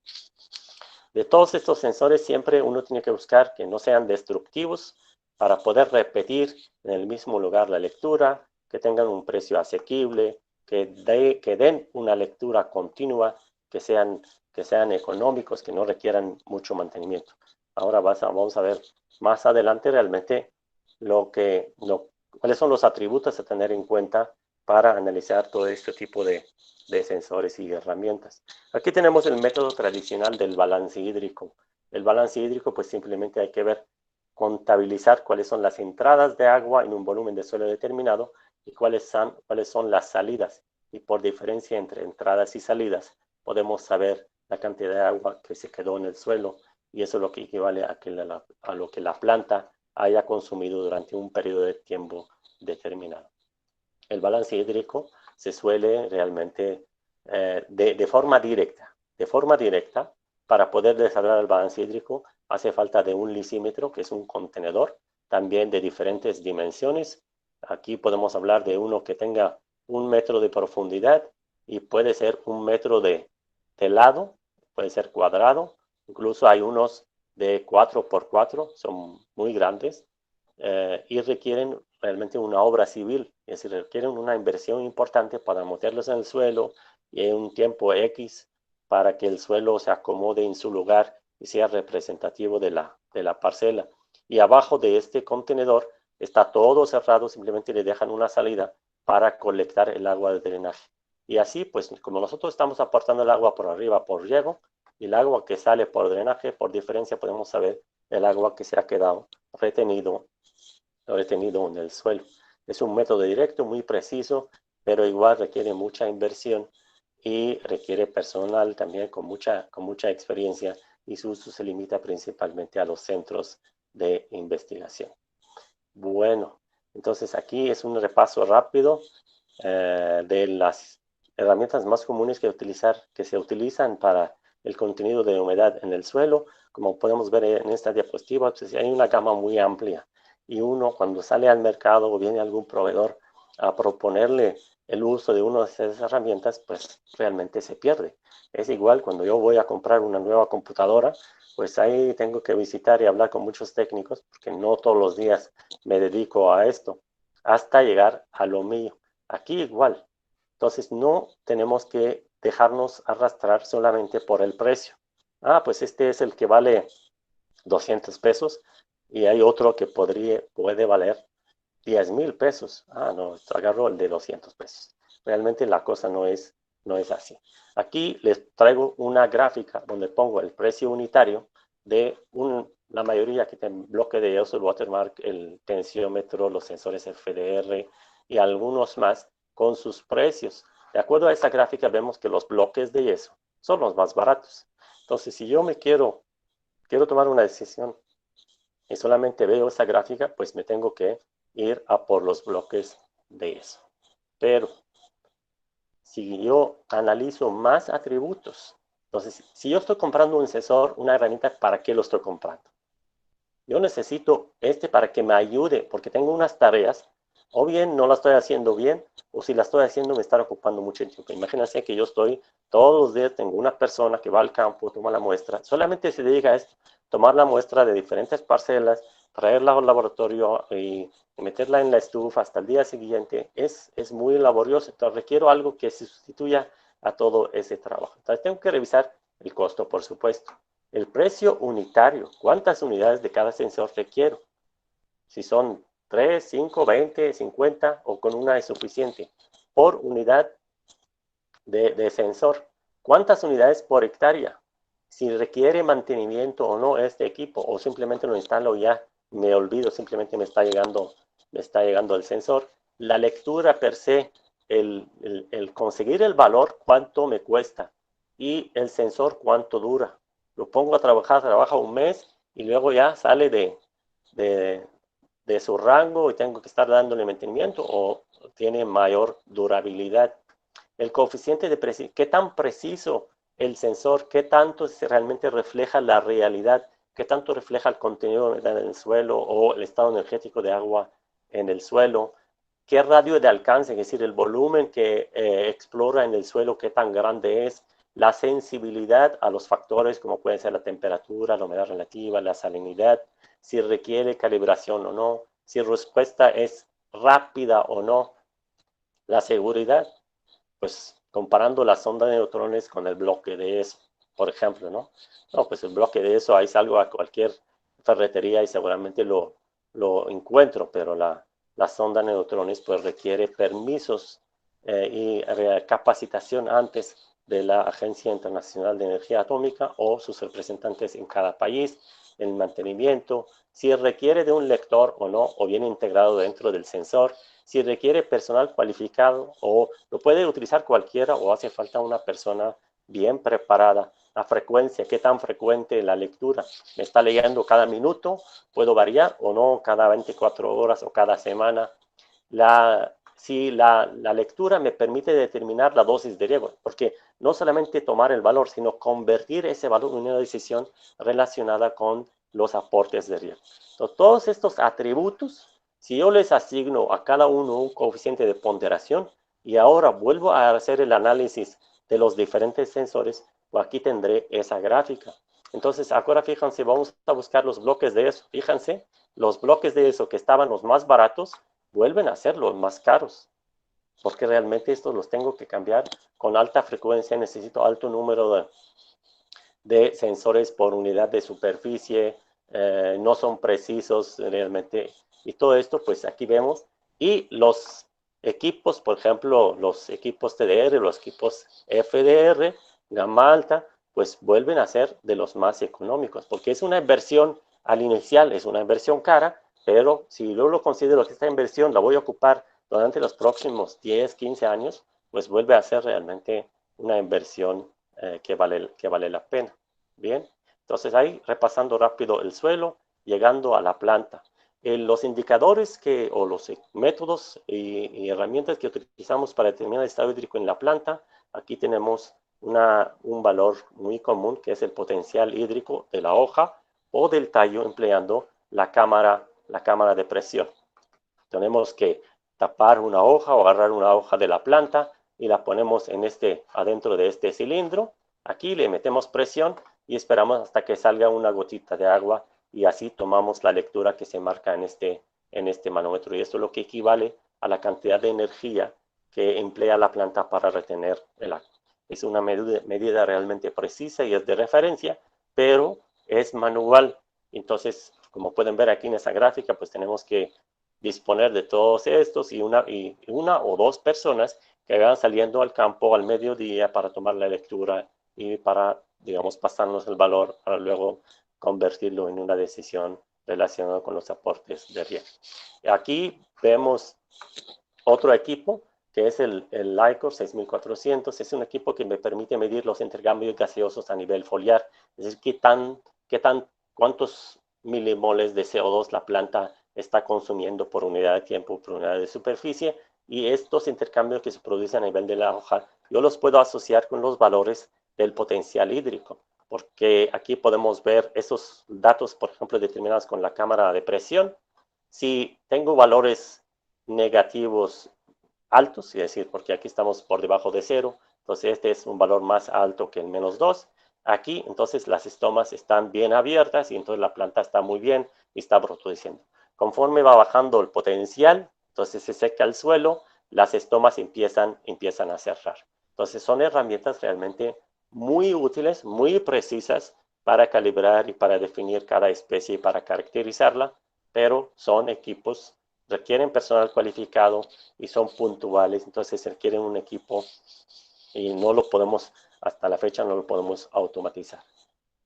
De todos estos sensores siempre uno tiene que buscar que no sean destructivos para poder repetir en el mismo lugar la lectura, que tengan un precio asequible, que den una lectura continua, que sean económicos, que no requieran mucho mantenimiento. Ahora vamos a ver más adelante realmente cuáles son los atributos a tener en cuenta para analizar todo este tipo de sensores y herramientas. Aquí tenemos el método tradicional del balance hídrico. El balance hídrico, pues simplemente hay que ver, contabilizar cuáles son las entradas de agua en un volumen de suelo determinado y cuáles son las salidas. Y por diferencia entre entradas y salidas, podemos saber la cantidad de agua que se quedó en el suelo y eso es lo que equivale a lo que la planta haya consumido durante un periodo de tiempo determinado. El balance hídrico se suele realmente de forma directa, para poder desarrollar el balance hídrico hace falta de un lisímetro, que es un contenedor, también de diferentes dimensiones. Aquí podemos hablar de uno que tenga 1 metro de profundidad y puede ser 1 metro de lado, puede ser cuadrado, incluso hay unos de 4x4, son muy grandes y requieren realmente una obra civil, es decir, requieren una inversión importante para meterlos en el suelo y en un tiempo X para que el suelo se acomode en su lugar y sea representativo de la parcela. Y abajo de este contenedor está todo cerrado, simplemente le dejan una salida para colectar el agua de drenaje. Y así, pues como nosotros estamos aportando el agua por arriba, por riego, y el agua que sale por drenaje, por diferencia podemos saber el agua que se ha quedado retenido en el suelo. Es un método directo, muy preciso, pero igual requiere mucha inversión y requiere personal también con mucha experiencia y su uso se limita principalmente a los centros de investigación. Bueno, entonces aquí es un repaso rápido de las herramientas más comunes que se utilizan para el contenido de humedad en el suelo. Como podemos ver en esta diapositiva, pues hay una gama muy amplia y uno cuando sale al mercado o viene algún proveedor a proponerle el uso de una de esas herramientas, pues realmente se pierde. Es igual cuando yo voy a comprar una nueva computadora, pues ahí tengo que visitar y hablar con muchos técnicos, porque no todos los días me dedico a esto, hasta llegar a lo mío. Aquí igual. Entonces no tenemos que dejarnos arrastrar solamente por el precio. Ah, pues este es el que vale 200 pesos y hay otro que puede valer 10,000 pesos. Ah, no, agarro el de 200 pesos. Realmente la cosa no es así. Aquí les traigo una gráfica donde pongo el precio unitario de la mayoría que tiene bloque de yeso, el watermark, el tensiómetro, los sensores FDR y algunos más con sus precios. De acuerdo a esta gráfica vemos que los bloques de yeso son los más baratos. Entonces, si yo quiero tomar una decisión y solamente veo esa gráfica, pues me tengo que ir a por los bloques de yeso. Pero si yo analizo más atributos, entonces, si yo estoy comprando un sensor, una herramienta, ¿para qué lo estoy comprando? Yo necesito para que me ayude, porque tengo unas tareas, o bien no la estoy haciendo bien, o si la estoy haciendo me está ocupando mucho tiempo. Imagínense que yo estoy, todos los días tengo una persona que va al campo, toma la muestra, solamente se dedica a esto, tomar la muestra de diferentes parcelas, traerla al laboratorio y meterla en la estufa hasta el día siguiente es muy laborioso. Entonces requiero algo que sustituya a todo ese trabajo. Entonces tengo que revisar el costo, por supuesto. El precio unitario, ¿cuántas unidades de cada sensor requiero? Si son 3, 5, 20, 50 o con una es suficiente. Por unidad de sensor. ¿Cuántas unidades por hectárea? Si requiere mantenimiento o no este equipo, o simplemente lo instalo y ya me olvido, simplemente me está llegando el sensor. La lectura per se, el conseguir el valor, cuánto me cuesta, y el sensor, cuánto dura. Lo pongo a trabajar, trabaja un mes y luego ya sale de su rango y tengo que estar dándole mantenimiento, o tiene mayor durabilidad. El coeficiente de precisión, qué tan preciso el sensor, qué tanto realmente refleja la realidad, qué tanto refleja el contenido de humedad en el suelo o el estado energético de agua en el suelo, qué radio de alcance, es decir, el volumen que explora en el suelo, qué tan grande es, la sensibilidad a los factores como pueden ser la temperatura, la humedad relativa, la salinidad, si requiere calibración o no, si la respuesta es rápida o no, la seguridad, pues comparando la sonda de neutrones con el bloque de ESO, por ejemplo, ¿no? No, pues el bloque de ESO, ahí salgo a cualquier ferretería y seguramente lo encuentro, pero la sonda de neutrones pues requiere permisos y capacitación antes de la Agencia Internacional de Energía Atómica o sus representantes en cada país, el mantenimiento, si requiere de un lector o no, o viene integrado dentro del sensor, si requiere personal cualificado o lo puede utilizar cualquiera o hace falta una persona bien preparada. La frecuencia, qué tan frecuente la lectura. ¿Me está leyendo cada minuto? ¿Puedo variar o no? ¿Cada 24 horas o cada semana? Si la lectura me permite determinar la dosis de riego, porque no solamente tomar el valor, sino convertir ese valor en una decisión relacionada con los aportes de riego. Entonces, todos estos atributos, si yo les asigno a cada uno un coeficiente de ponderación y ahora vuelvo a hacer el análisis de los diferentes sensores, pues aquí tendré esa gráfica. Entonces, ahora fíjense, vamos a buscar los bloques de eso. Fíjense, los bloques de eso que estaban los más baratos, vuelven a ser los más caros, porque realmente estos los tengo que cambiar con alta frecuencia, necesito alto número de sensores por unidad de superficie, no son precisos realmente, y todo esto pues aquí vemos, y los equipos, por ejemplo, los equipos TDR, los equipos FDR, gama alta, pues vuelven a ser de los más económicos, porque es una inversión al inicial, es una inversión cara, pero si yo lo considero que esta inversión la voy a ocupar durante los próximos 10, 15 años, pues vuelve a ser realmente una inversión que vale la pena. Bien, entonces ahí repasando rápido el suelo, llegando a la planta. Los indicadores o los métodos y herramientas que utilizamos para determinar el estado hídrico en la planta, aquí tenemos un valor muy común que es el potencial hídrico de la hoja o del tallo empleando la cámara de presión. Tenemos que tapar una hoja o agarrar una hoja de la planta y la ponemos adentro de este cilindro. Aquí le metemos presión y esperamos hasta que salga una gotita de agua y así tomamos la lectura que se marca en este manómetro. Y esto es lo que equivale a la cantidad de energía que emplea la planta para retener el agua. Es una medida realmente precisa y es de referencia, pero es manual. Entonces, como pueden ver aquí en esa gráfica, pues tenemos que disponer de todos estos y una o dos personas que van saliendo al campo al mediodía para tomar la lectura y para, digamos, pasarnos el valor para luego convertirlo en una decisión relacionada con los aportes de riego. Aquí vemos otro equipo que es el LICOR 6400. Es un equipo que me permite medir los intercambios gaseosos a nivel foliar, es decir, cuántos milimoles de CO2 la planta está consumiendo por unidad de tiempo, por unidad de superficie, y estos intercambios que se producen a nivel de la hoja, yo los puedo asociar con los valores del potencial hídrico, porque aquí podemos ver esos datos, por ejemplo, determinados con la cámara de presión. Si tengo valores negativos altos, es decir, porque aquí estamos por debajo de 0, entonces este es un valor más alto que el -2, Aquí, entonces, las estomas están bien abiertas y entonces la planta está muy bien y está produciendo. Conforme va bajando el potencial, entonces se seca el suelo, las estomas empiezan a cerrar. Entonces, son herramientas realmente muy útiles, muy precisas para calibrar y para definir cada especie y para caracterizarla, pero son equipos, requieren personal cualificado y son puntuales, entonces requieren un equipo y no lo podemos, hasta la fecha no lo podemos automatizar.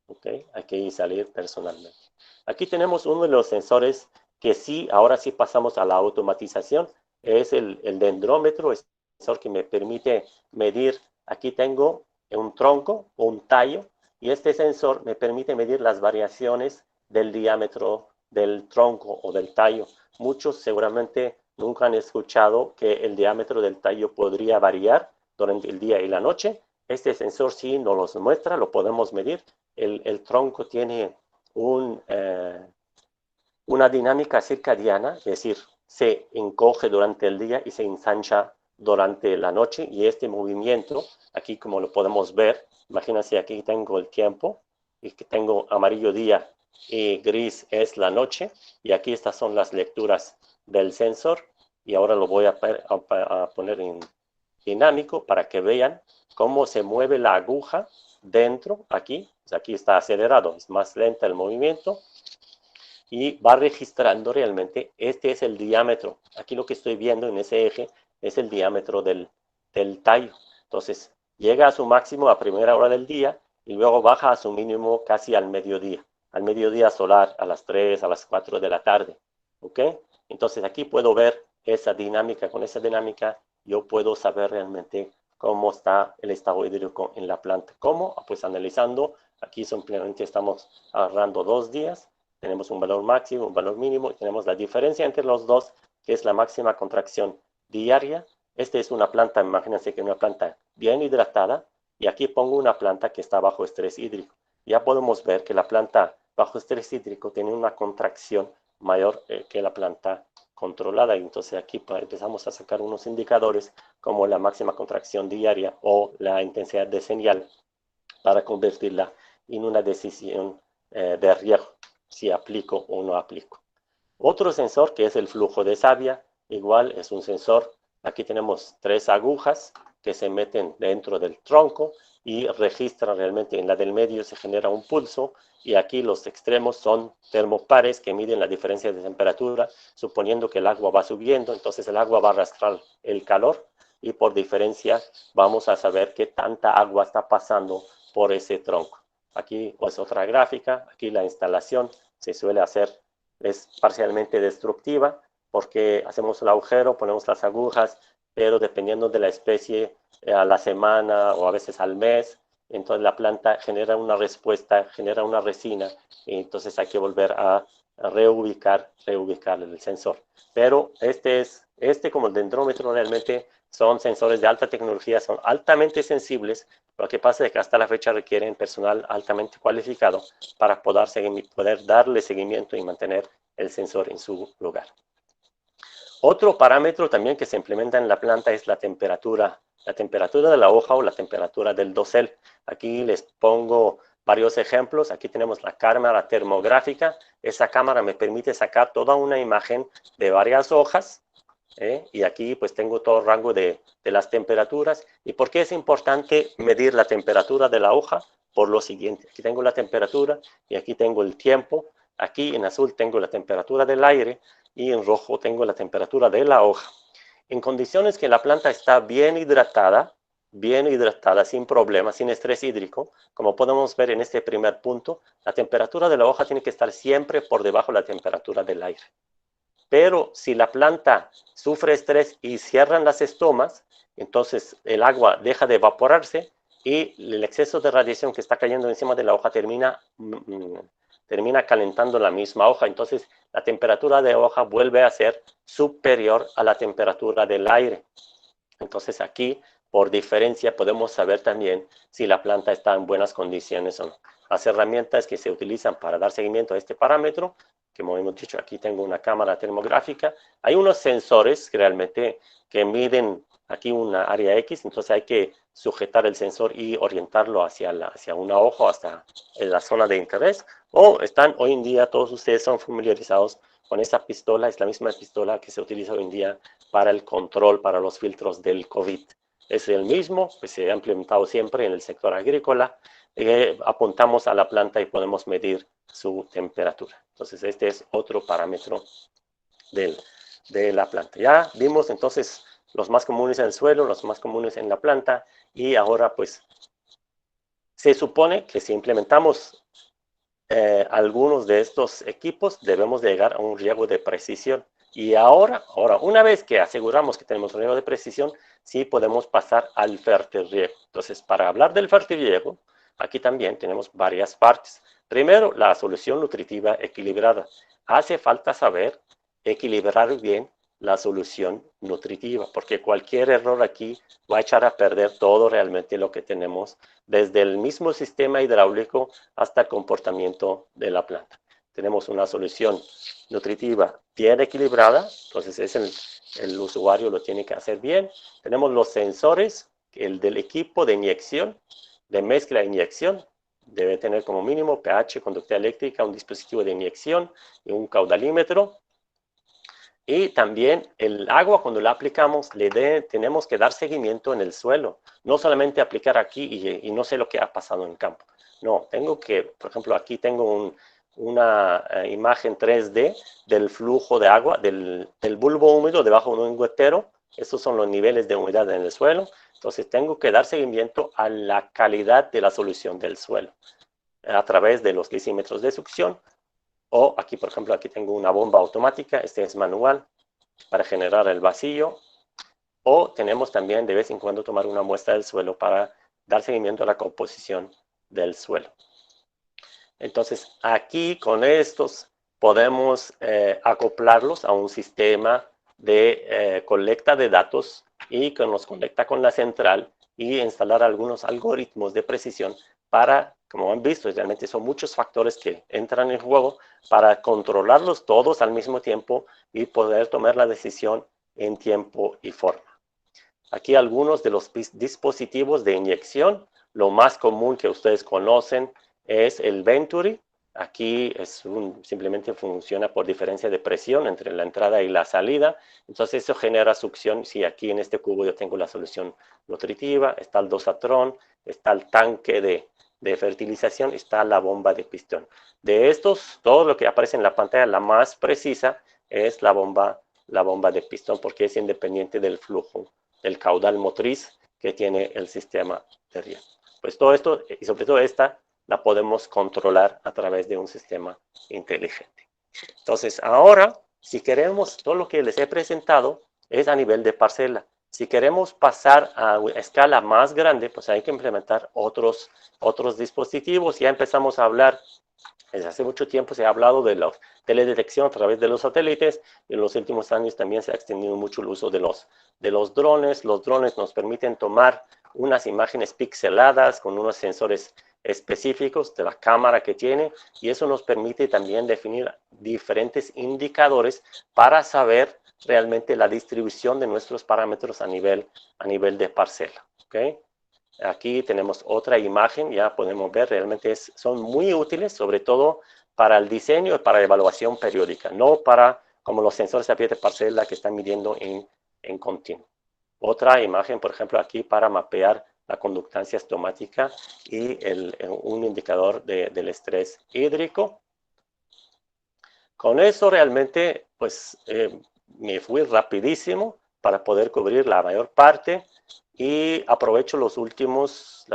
¿Okay? Hay que salir personalmente. Aquí tenemos uno de los sensores que sí, ahora sí pasamos a la automatización, es el dendrómetro, es el sensor que me permite medir, aquí tengo un tronco o un tallo, y este sensor me permite medir las variaciones del diámetro del tronco o del tallo. Muchos seguramente nunca han escuchado que el diámetro del tallo podría variar durante el día y la noche. Este sensor sí nos los muestra, lo podemos medir. El tronco tiene una dinámica circadiana, es decir, se encoge durante el día y se ensancha durante la noche, y este movimiento, aquí como lo podemos ver, imagínense, aquí tengo el tiempo, y que tengo amarillo día y gris es la noche, y aquí estas son las lecturas del sensor, y ahora lo voy a poner en dinámico para que vean cómo se mueve la aguja dentro, aquí está acelerado, es más lenta el movimiento, y va registrando realmente, este es el diámetro, aquí lo que estoy viendo en ese eje es el diámetro del tallo. Entonces llega a su máximo a primera hora del día y luego baja a su mínimo casi al mediodía solar, a las 3, a las 4 de la tarde, ¿ok? Entonces aquí puedo ver esa dinámica, con esa dinámica yo puedo saber realmente cómo está el estado hídrico en la planta. ¿Cómo? Pues analizando, aquí simplemente estamos agarrando 2 días, tenemos un valor máximo, un valor mínimo, y tenemos la diferencia entre los dos, que es la máxima contracción diaria. Esta es una planta, imagínense que es una planta bien hidratada, y aquí pongo una planta que está bajo estrés hídrico. Ya podemos ver que la planta bajo estrés hídrico tiene una contracción mayor que la planta controlada, y entonces aquí empezamos a sacar unos indicadores como la máxima contracción diaria o la intensidad de señal para convertirla en una decisión de riesgo, si aplico o no aplico. Otro sensor que es el flujo de savia, igual es un sensor, aquí tenemos 3 agujas que se meten dentro del tronco y registran realmente, en la del medio se genera un pulso, y aquí los extremos son termopares que miden la diferencia de temperatura, suponiendo que el agua va subiendo, entonces el agua va a arrastrar el calor, y por diferencia vamos a saber qué tanta agua está pasando por ese tronco. Aquí pues otra gráfica, aquí la instalación se suele hacer, es parcialmente destructiva, porque hacemos el agujero, ponemos las agujas, pero dependiendo de la especie, a la semana o a veces al mes, entonces la planta genera una respuesta, genera una resina, y entonces hay que volver a reubicar el sensor. Pero este como el dendrómetro realmente son sensores de alta tecnología, son altamente sensibles. Lo que pasa es que hasta la fecha requieren personal altamente cualificado para poder darle seguimiento y mantener el sensor en su lugar. Otro parámetro también que se implementa en la planta es la temperatura de la hoja o la temperatura del dosel. Aquí les pongo varios ejemplos. Aquí tenemos la cámara termográfica. Esa cámara me permite sacar toda una imagen de varias hojas, y aquí pues tengo todo el rango de las temperaturas. ¿Y por qué es importante medir la temperatura de la hoja? Por lo siguiente, aquí tengo la temperatura y aquí tengo el tiempo. Aquí en azul tengo la temperatura del aire y en rojo tengo la temperatura de la hoja. En condiciones que la planta está bien hidratada, sin problemas, sin estrés hídrico, como podemos ver en este primer punto, la temperatura de la hoja tiene que estar siempre por debajo de la temperatura del aire. Pero si la planta sufre estrés y cierran las estomas, entonces el agua deja de evaporarse y el exceso de radiación que está cayendo encima de la hoja termina calentando la misma hoja. Entonces la temperatura de hoja vuelve a ser superior a la temperatura del aire. Entonces aquí, por diferencia, podemos saber también si la planta está en buenas condiciones o no. Las herramientas que se utilizan para dar seguimiento a este parámetro, como hemos dicho, aquí tengo una cámara termográfica. Hay unos sensores que realmente miden aquí una área X, entonces hay que sujetar el sensor y orientarlo hacia una hoja, hasta la zona de interés. O hoy en día todos ustedes son familiarizados con esta pistola, es la misma pistola que se utiliza hoy en día para el control, para los filtros del COVID. Es el mismo, pues se ha implementado siempre en el sector agrícola. Apuntamos a la planta y podemos medir su temperatura. Entonces este es otro parámetro de la planta. Ya vimos entonces los más comunes en el suelo, los más comunes en la planta, y ahora pues se supone que si implementamos algunos de estos equipos debemos de llegar a un riego de precisión. Y ahora, una vez que aseguramos que tenemos un riego de precisión, sí podemos pasar al fertirriego. Entonces, para hablar del fertirriego, aquí también tenemos varias partes. Primero, la solución nutritiva equilibrada. Hace falta saber equilibrar bien la solución nutritiva, porque cualquier error aquí va a echar a perder todo realmente lo que tenemos, desde el mismo sistema hidráulico hasta el comportamiento de la planta. Tenemos una solución nutritiva bien equilibrada, entonces el usuario lo tiene que hacer bien. Tenemos los sensores, el del equipo de inyección, de mezcla e inyección, debe tener como mínimo pH, conductividad eléctrica, un dispositivo de inyección y un caudalímetro. Y también el agua, cuando la aplicamos, tenemos que dar seguimiento en el suelo. No solamente aplicar aquí y no sé lo que ha pasado en el campo. No, tengo que, por ejemplo, aquí tengo una imagen 3D del flujo de agua, del bulbo húmedo debajo de un lengüetero. Estos son los niveles de humedad en el suelo. Entonces tengo que dar seguimiento a la calidad de la solución del suelo a través de los lisímetros de succión. O aquí, por ejemplo, aquí tengo una bomba automática, este es manual, para generar el vacío. O tenemos también de vez en cuando tomar una muestra del suelo para dar seguimiento a la composición del suelo. Entonces, aquí con estos podemos acoplarlos a un sistema de colecta de datos y que nos conecta con la central y instalar algunos algoritmos de precisión para, como han visto, realmente son muchos factores que entran en juego para controlarlos todos al mismo tiempo y poder tomar la decisión en tiempo y forma. Aquí algunos de los dispositivos de inyección. Lo más común que ustedes conocen es el Venturi. Aquí simplemente funciona por diferencia de presión entre la entrada y la salida. Entonces eso genera succión. Si aquí en este cubo yo tengo la solución nutritiva, está el dosatron, está el tanque de fertilización, está la bomba de pistón. De estos, todo lo que aparece en la pantalla, la más precisa es la bomba de pistón, porque es independiente del flujo, del caudal motriz que tiene el sistema de riego. Pues todo esto, y sobre todo esta, la podemos controlar a través de un sistema inteligente. Entonces, ahora, si queremos, todo lo que les he presentado es a nivel de parcela. Si queremos pasar a escala más grande, pues hay que implementar otros dispositivos. Ya empezamos a hablar, desde hace mucho tiempo se ha hablado de la teledetección a través de los satélites. En los últimos años también se ha extendido mucho el uso de los drones. Los drones nos permiten tomar unas imágenes pixeladas con unos sensores específicos de la cámara que tiene, y eso nos permite también definir diferentes indicadores para saber realmente la distribución de nuestros parámetros a nivel de parcela. ¿Okay? Aquí tenemos otra imagen, ya podemos ver, realmente son muy útiles, sobre todo para el diseño y para la evaluación periódica, no para como los sensores a pie de parcela que están midiendo en continuo. Otra imagen, por ejemplo, aquí para mapear la conductancia estomática y un indicador del estrés hídrico. Con eso realmente, pues, me fui rapidísimo para poder cubrir la mayor parte y aprovecho las últimas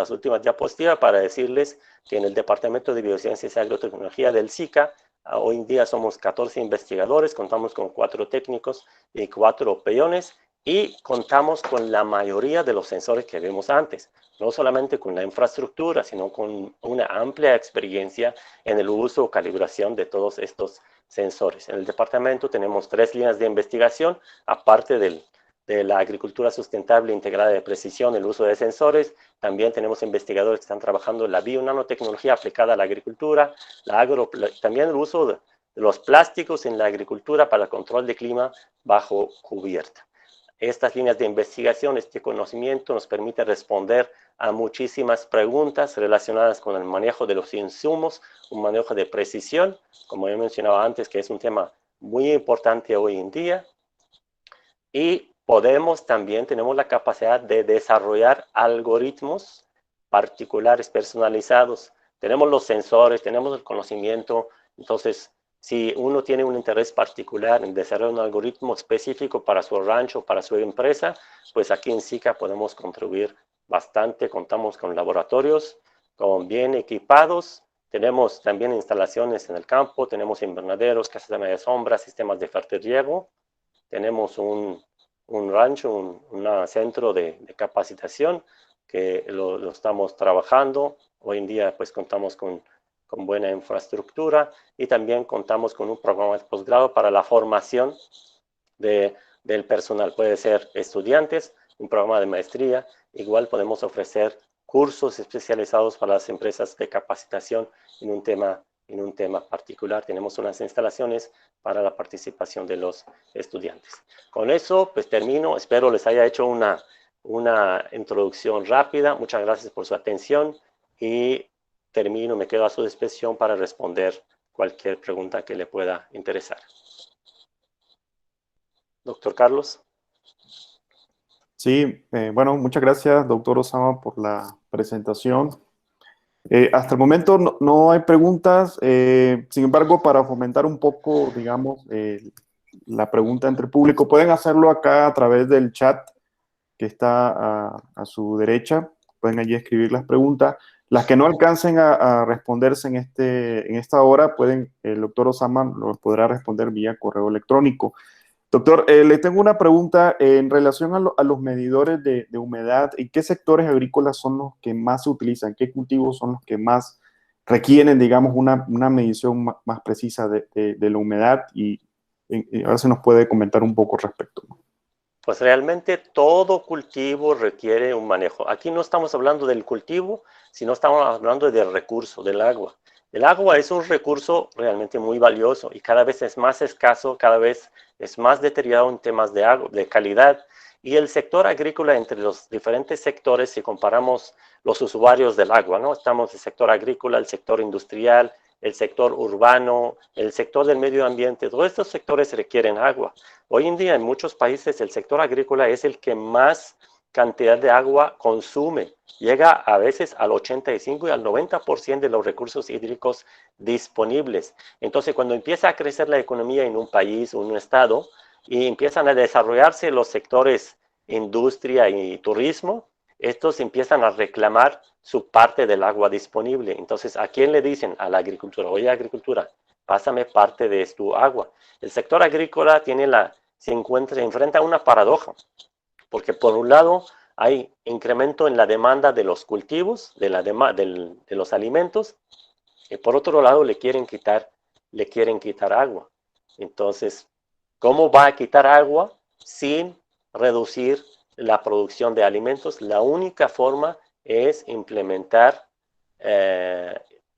diapositivas para decirles que en el Departamento de Biociencias y Agrotecnología del SICA, hoy en día somos 14 investigadores, contamos con 4 técnicos y 4 peones, y contamos con la mayoría de los sensores que vimos antes, no solamente con la infraestructura, sino con una amplia experiencia en el uso o calibración de todos estos sensores. En el departamento tenemos 3 líneas de investigación, aparte de la agricultura sustentable integrada de precisión, el uso de sensores. También tenemos investigadores que están trabajando en la bio-nanotecnología aplicada a la agricultura, también el uso de los plásticos en la agricultura para el control de clima bajo cubierta. estas líneas de investigación, este conocimiento nos permite responder a muchísimas preguntas relacionadas con el manejo de los insumos, un manejo de precisión, como he mencionado antes, que es un tema muy importante hoy en día. Y tenemos la capacidad de desarrollar algoritmos particulares, personalizados. Tenemos los sensores, tenemos el conocimiento. Entonces, si uno tiene un interés particular en desarrollar un algoritmo específico para su rancho, para su empresa, pues aquí en SICA podemos contribuir bastante. Contamos con laboratorios bien equipados. Tenemos también instalaciones en el campo, tenemos invernaderos, casas de media sombra, sistemas de fertirriego. Tenemos un rancho, un centro de capacitación que lo estamos trabajando. Hoy en día pues contamos con buena infraestructura y también contamos con un programa de posgrado para la formación del personal. Puede ser estudiantes, un programa de maestría. Igual podemos ofrecer cursos especializados para las empresas de capacitación en un tema particular. Tenemos unas instalaciones para la participación de los estudiantes. Con eso, pues termino. Espero les haya hecho una introducción rápida. Muchas gracias por su atención y termino. Me quedo a su disposición para responder cualquier pregunta que le pueda interesar. Doctor Carlos. Sí, bueno, muchas gracias, doctor Osama, por la presentación. Hasta el momento no hay preguntas, sin embargo, para fomentar un poco, digamos, la pregunta entre el público, pueden hacerlo acá a través del chat que está a su derecha, pueden allí escribir las preguntas. Las que no alcancen a responderse en esta hora, el doctor Osama lo podrá responder vía correo electrónico. Doctor, le tengo una pregunta en relación a los medidores de humedad. ¿En qué sectores agrícolas son los que más se utilizan? ¿Qué cultivos son los que más requieren, digamos, una medición más precisa de la humedad? Y a ver si nos puede comentar un poco al respecto. Pues realmente todo cultivo requiere un manejo. Aquí no estamos hablando del cultivo, sino estamos hablando del recurso, del agua. El agua es un recurso realmente muy valioso y cada vez es más escaso, cada vez es más deteriorado en temas de agua, de calidad. Y el sector agrícola, entre los diferentes sectores, si comparamos los usuarios del agua, ¿no? Estamos el sector agrícola, el sector industrial, el sector urbano, el sector del medio ambiente. Todos estos sectores requieren agua. Hoy en día en muchos países el sector agrícola es el que más cantidad de agua consume. Llega a veces al 85 y al 90% de los recursos hídricos disponibles. Entonces, cuando empieza a crecer la economía en un país o un estado y empiezan a desarrollarse los sectores industria y turismo, estos empiezan a reclamar su parte del agua disponible. Entonces, ¿a quién le dicen? A la agricultura. Oye, agricultura, pásame parte de tu agua. El sector agrícola se enfrenta a una paradoja, porque por un lado hay incremento en la demanda de los cultivos, de los alimentos, y por otro lado le quieren quitar agua. Entonces, ¿cómo va a quitar agua sin reducir la producción de alimentos? La única forma es implementar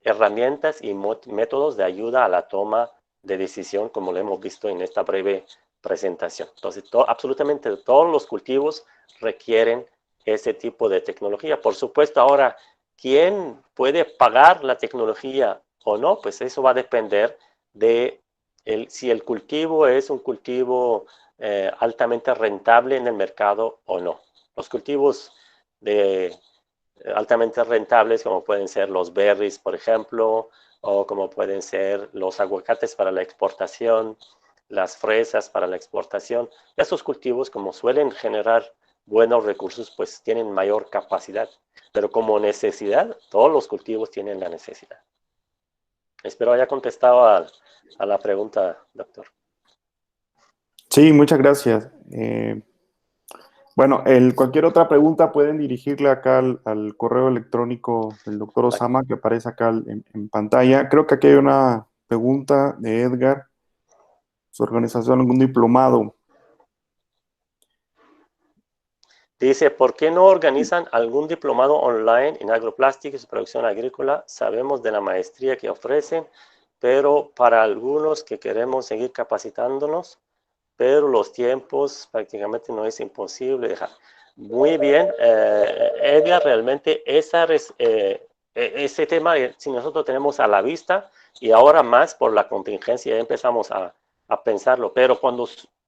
herramientas y métodos de ayuda a la toma de decisión, como lo hemos visto en esta breve presentación. Entonces, absolutamente todos los cultivos requieren ese tipo de tecnología. Por supuesto, ahora, ¿quién puede pagar la tecnología o no? Pues eso va a depender de si el cultivo es un cultivo altamente rentable en el mercado o no. Los cultivos altamente rentables, como pueden ser los berries, por ejemplo, o como pueden ser los aguacates para la exportación, las fresas para la exportación. Estos cultivos, como suelen generar buenos recursos, pues tienen mayor capacidad. Pero como necesidad, todos los cultivos tienen la necesidad. Espero haya contestado a la pregunta, doctor. Sí, muchas gracias. Bueno, cualquier otra pregunta pueden dirigirle acá al correo electrónico del doctor Osama, que aparece acá en pantalla. Creo que aquí hay una pregunta de Edgar. Su organización, algún diplomado. Dice, ¿por qué no organizan algún diplomado online en agroplásticos y producción agrícola? Sabemos de la maestría que ofrecen, pero para algunos que queremos seguir capacitándonos, pero los tiempos prácticamente no es imposible dejar. Muy bien, Edgar, realmente ese tema, si nosotros tenemos a la vista, y ahora más por la contingencia ya empezamos a pensarlo, pero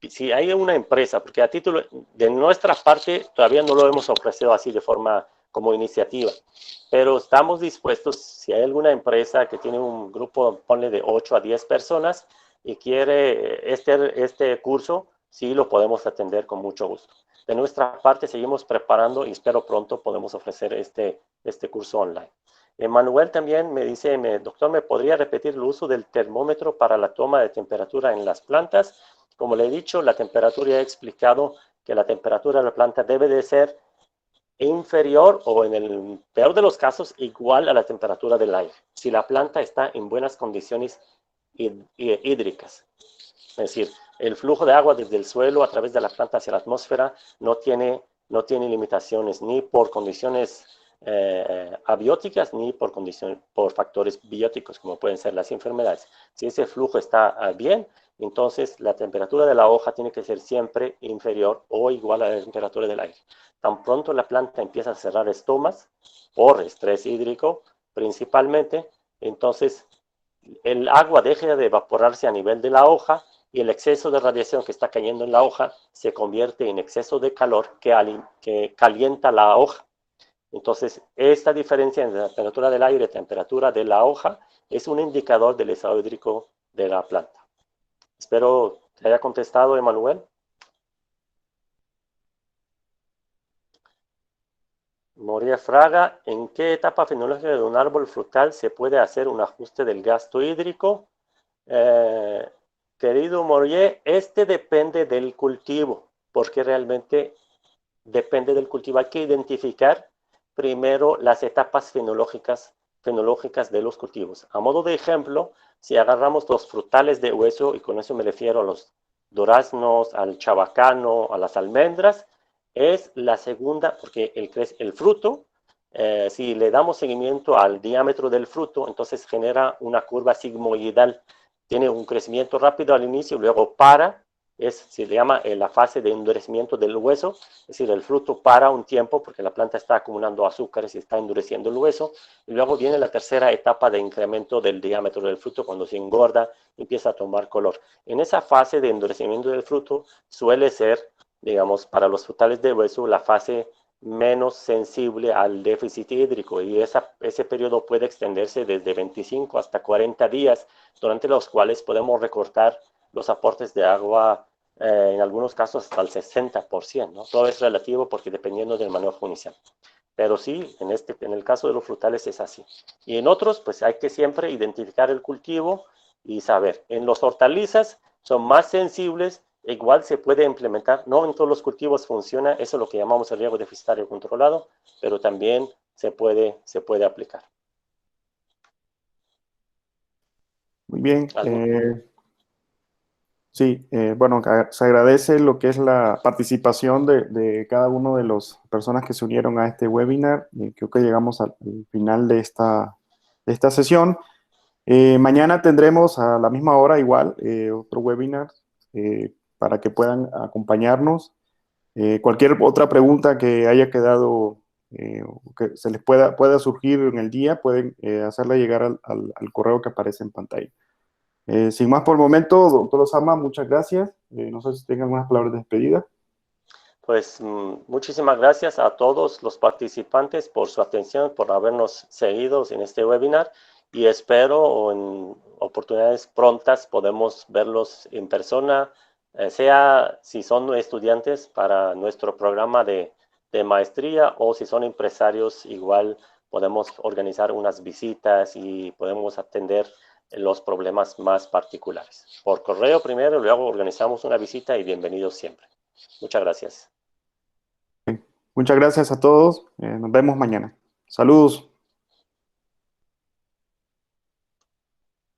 si hay una empresa, porque a título de nuestra parte todavía no lo hemos ofrecido así de forma como iniciativa, pero estamos dispuestos, si hay alguna empresa que tiene un grupo, ponle de 8 a 10 personas y quiere este curso, sí lo podemos atender con mucho gusto. De nuestra parte seguimos preparando y espero pronto podemos ofrecer este curso online. Manuel también me dice, doctor, ¿me podría repetir el uso del termómetro para la toma de temperatura en las plantas? Como le he dicho, la temperatura, ya he explicado que la temperatura de la planta debe de ser inferior o en el peor de los casos igual a la temperatura del aire. Si la planta está en buenas condiciones hídricas, es decir, el flujo de agua desde el suelo a través de la planta hacia la atmósfera no tiene limitaciones ni por condiciones abióticas ni por factores bióticos como pueden ser las enfermedades. Si ese flujo está bien, entonces la temperatura de la hoja tiene que ser siempre inferior o igual a la temperatura del aire. Tan pronto la planta empieza a cerrar estomas por estrés hídrico principalmente, entonces el agua deja de evaporarse a nivel de la hoja y el exceso de radiación que está cayendo en la hoja se convierte en exceso de calor que calienta la hoja. Entonces, esta diferencia entre la temperatura del aire y la temperatura de la hoja es un indicador del estado hídrico de la planta. Espero te haya contestado, Emanuel. Moria Fraga, ¿en qué etapa fenológica de un árbol frutal se puede hacer un ajuste del gasto hídrico? Querido Moria, depende del cultivo, porque realmente depende del cultivo. Hay que identificar primero las etapas fenológicas de los cultivos. A modo de ejemplo, si agarramos los frutales de hueso, y con eso me refiero a los duraznos, al chabacano, a las almendras, es la segunda, porque el fruto, si le damos seguimiento al diámetro del fruto, entonces genera una curva sigmoidal. Tiene un crecimiento rápido al inicio, luego para, se le llama la fase de endurecimiento del hueso, es decir, el fruto para un tiempo porque la planta está acumulando azúcares y está endureciendo el hueso, y luego viene la tercera etapa de incremento del diámetro del fruto, cuando se engorda, empieza a tomar color. En esa fase de endurecimiento del fruto suele ser, digamos, para los frutales de hueso, la fase menos sensible al déficit hídrico, y ese periodo puede extenderse desde 25 hasta 40 días, durante los cuales podemos recortar los aportes de agua en algunos casos hasta el 60%, ¿no? Todo es relativo porque dependiendo del manejo inicial. Pero sí, en el caso de los frutales es así. Y en otros, pues hay que siempre identificar el cultivo y saber. En los hortalizas son más sensibles, igual se puede implementar, no en todos los cultivos funciona, eso es lo que llamamos el riego deficitario controlado, pero también se puede aplicar. Muy bien. Sí, bueno, se agradece lo que es la participación de cada uno de las personas que se unieron a este webinar. Creo que llegamos al final de esta sesión. Mañana tendremos a la misma hora igual otro webinar para que puedan acompañarnos. Cualquier otra pregunta que haya quedado o que se les pueda surgir en el día, pueden hacerla llegar al correo que aparece en pantalla. Sin más por el momento, doctor Osama, muchas gracias. No sé si tengan algunas palabras de despedida. Pues muchísimas gracias a todos los participantes por su atención, por habernos seguido en este webinar, y espero en oportunidades prontas podemos verlos en persona, sea si son estudiantes para nuestro programa de maestría o si son empresarios, igual podemos organizar unas visitas y podemos atender los problemas más particulares. Por correo primero, luego organizamos una visita y bienvenidos siempre. Muchas gracias. Muchas gracias a todos. Nos vemos mañana. Saludos.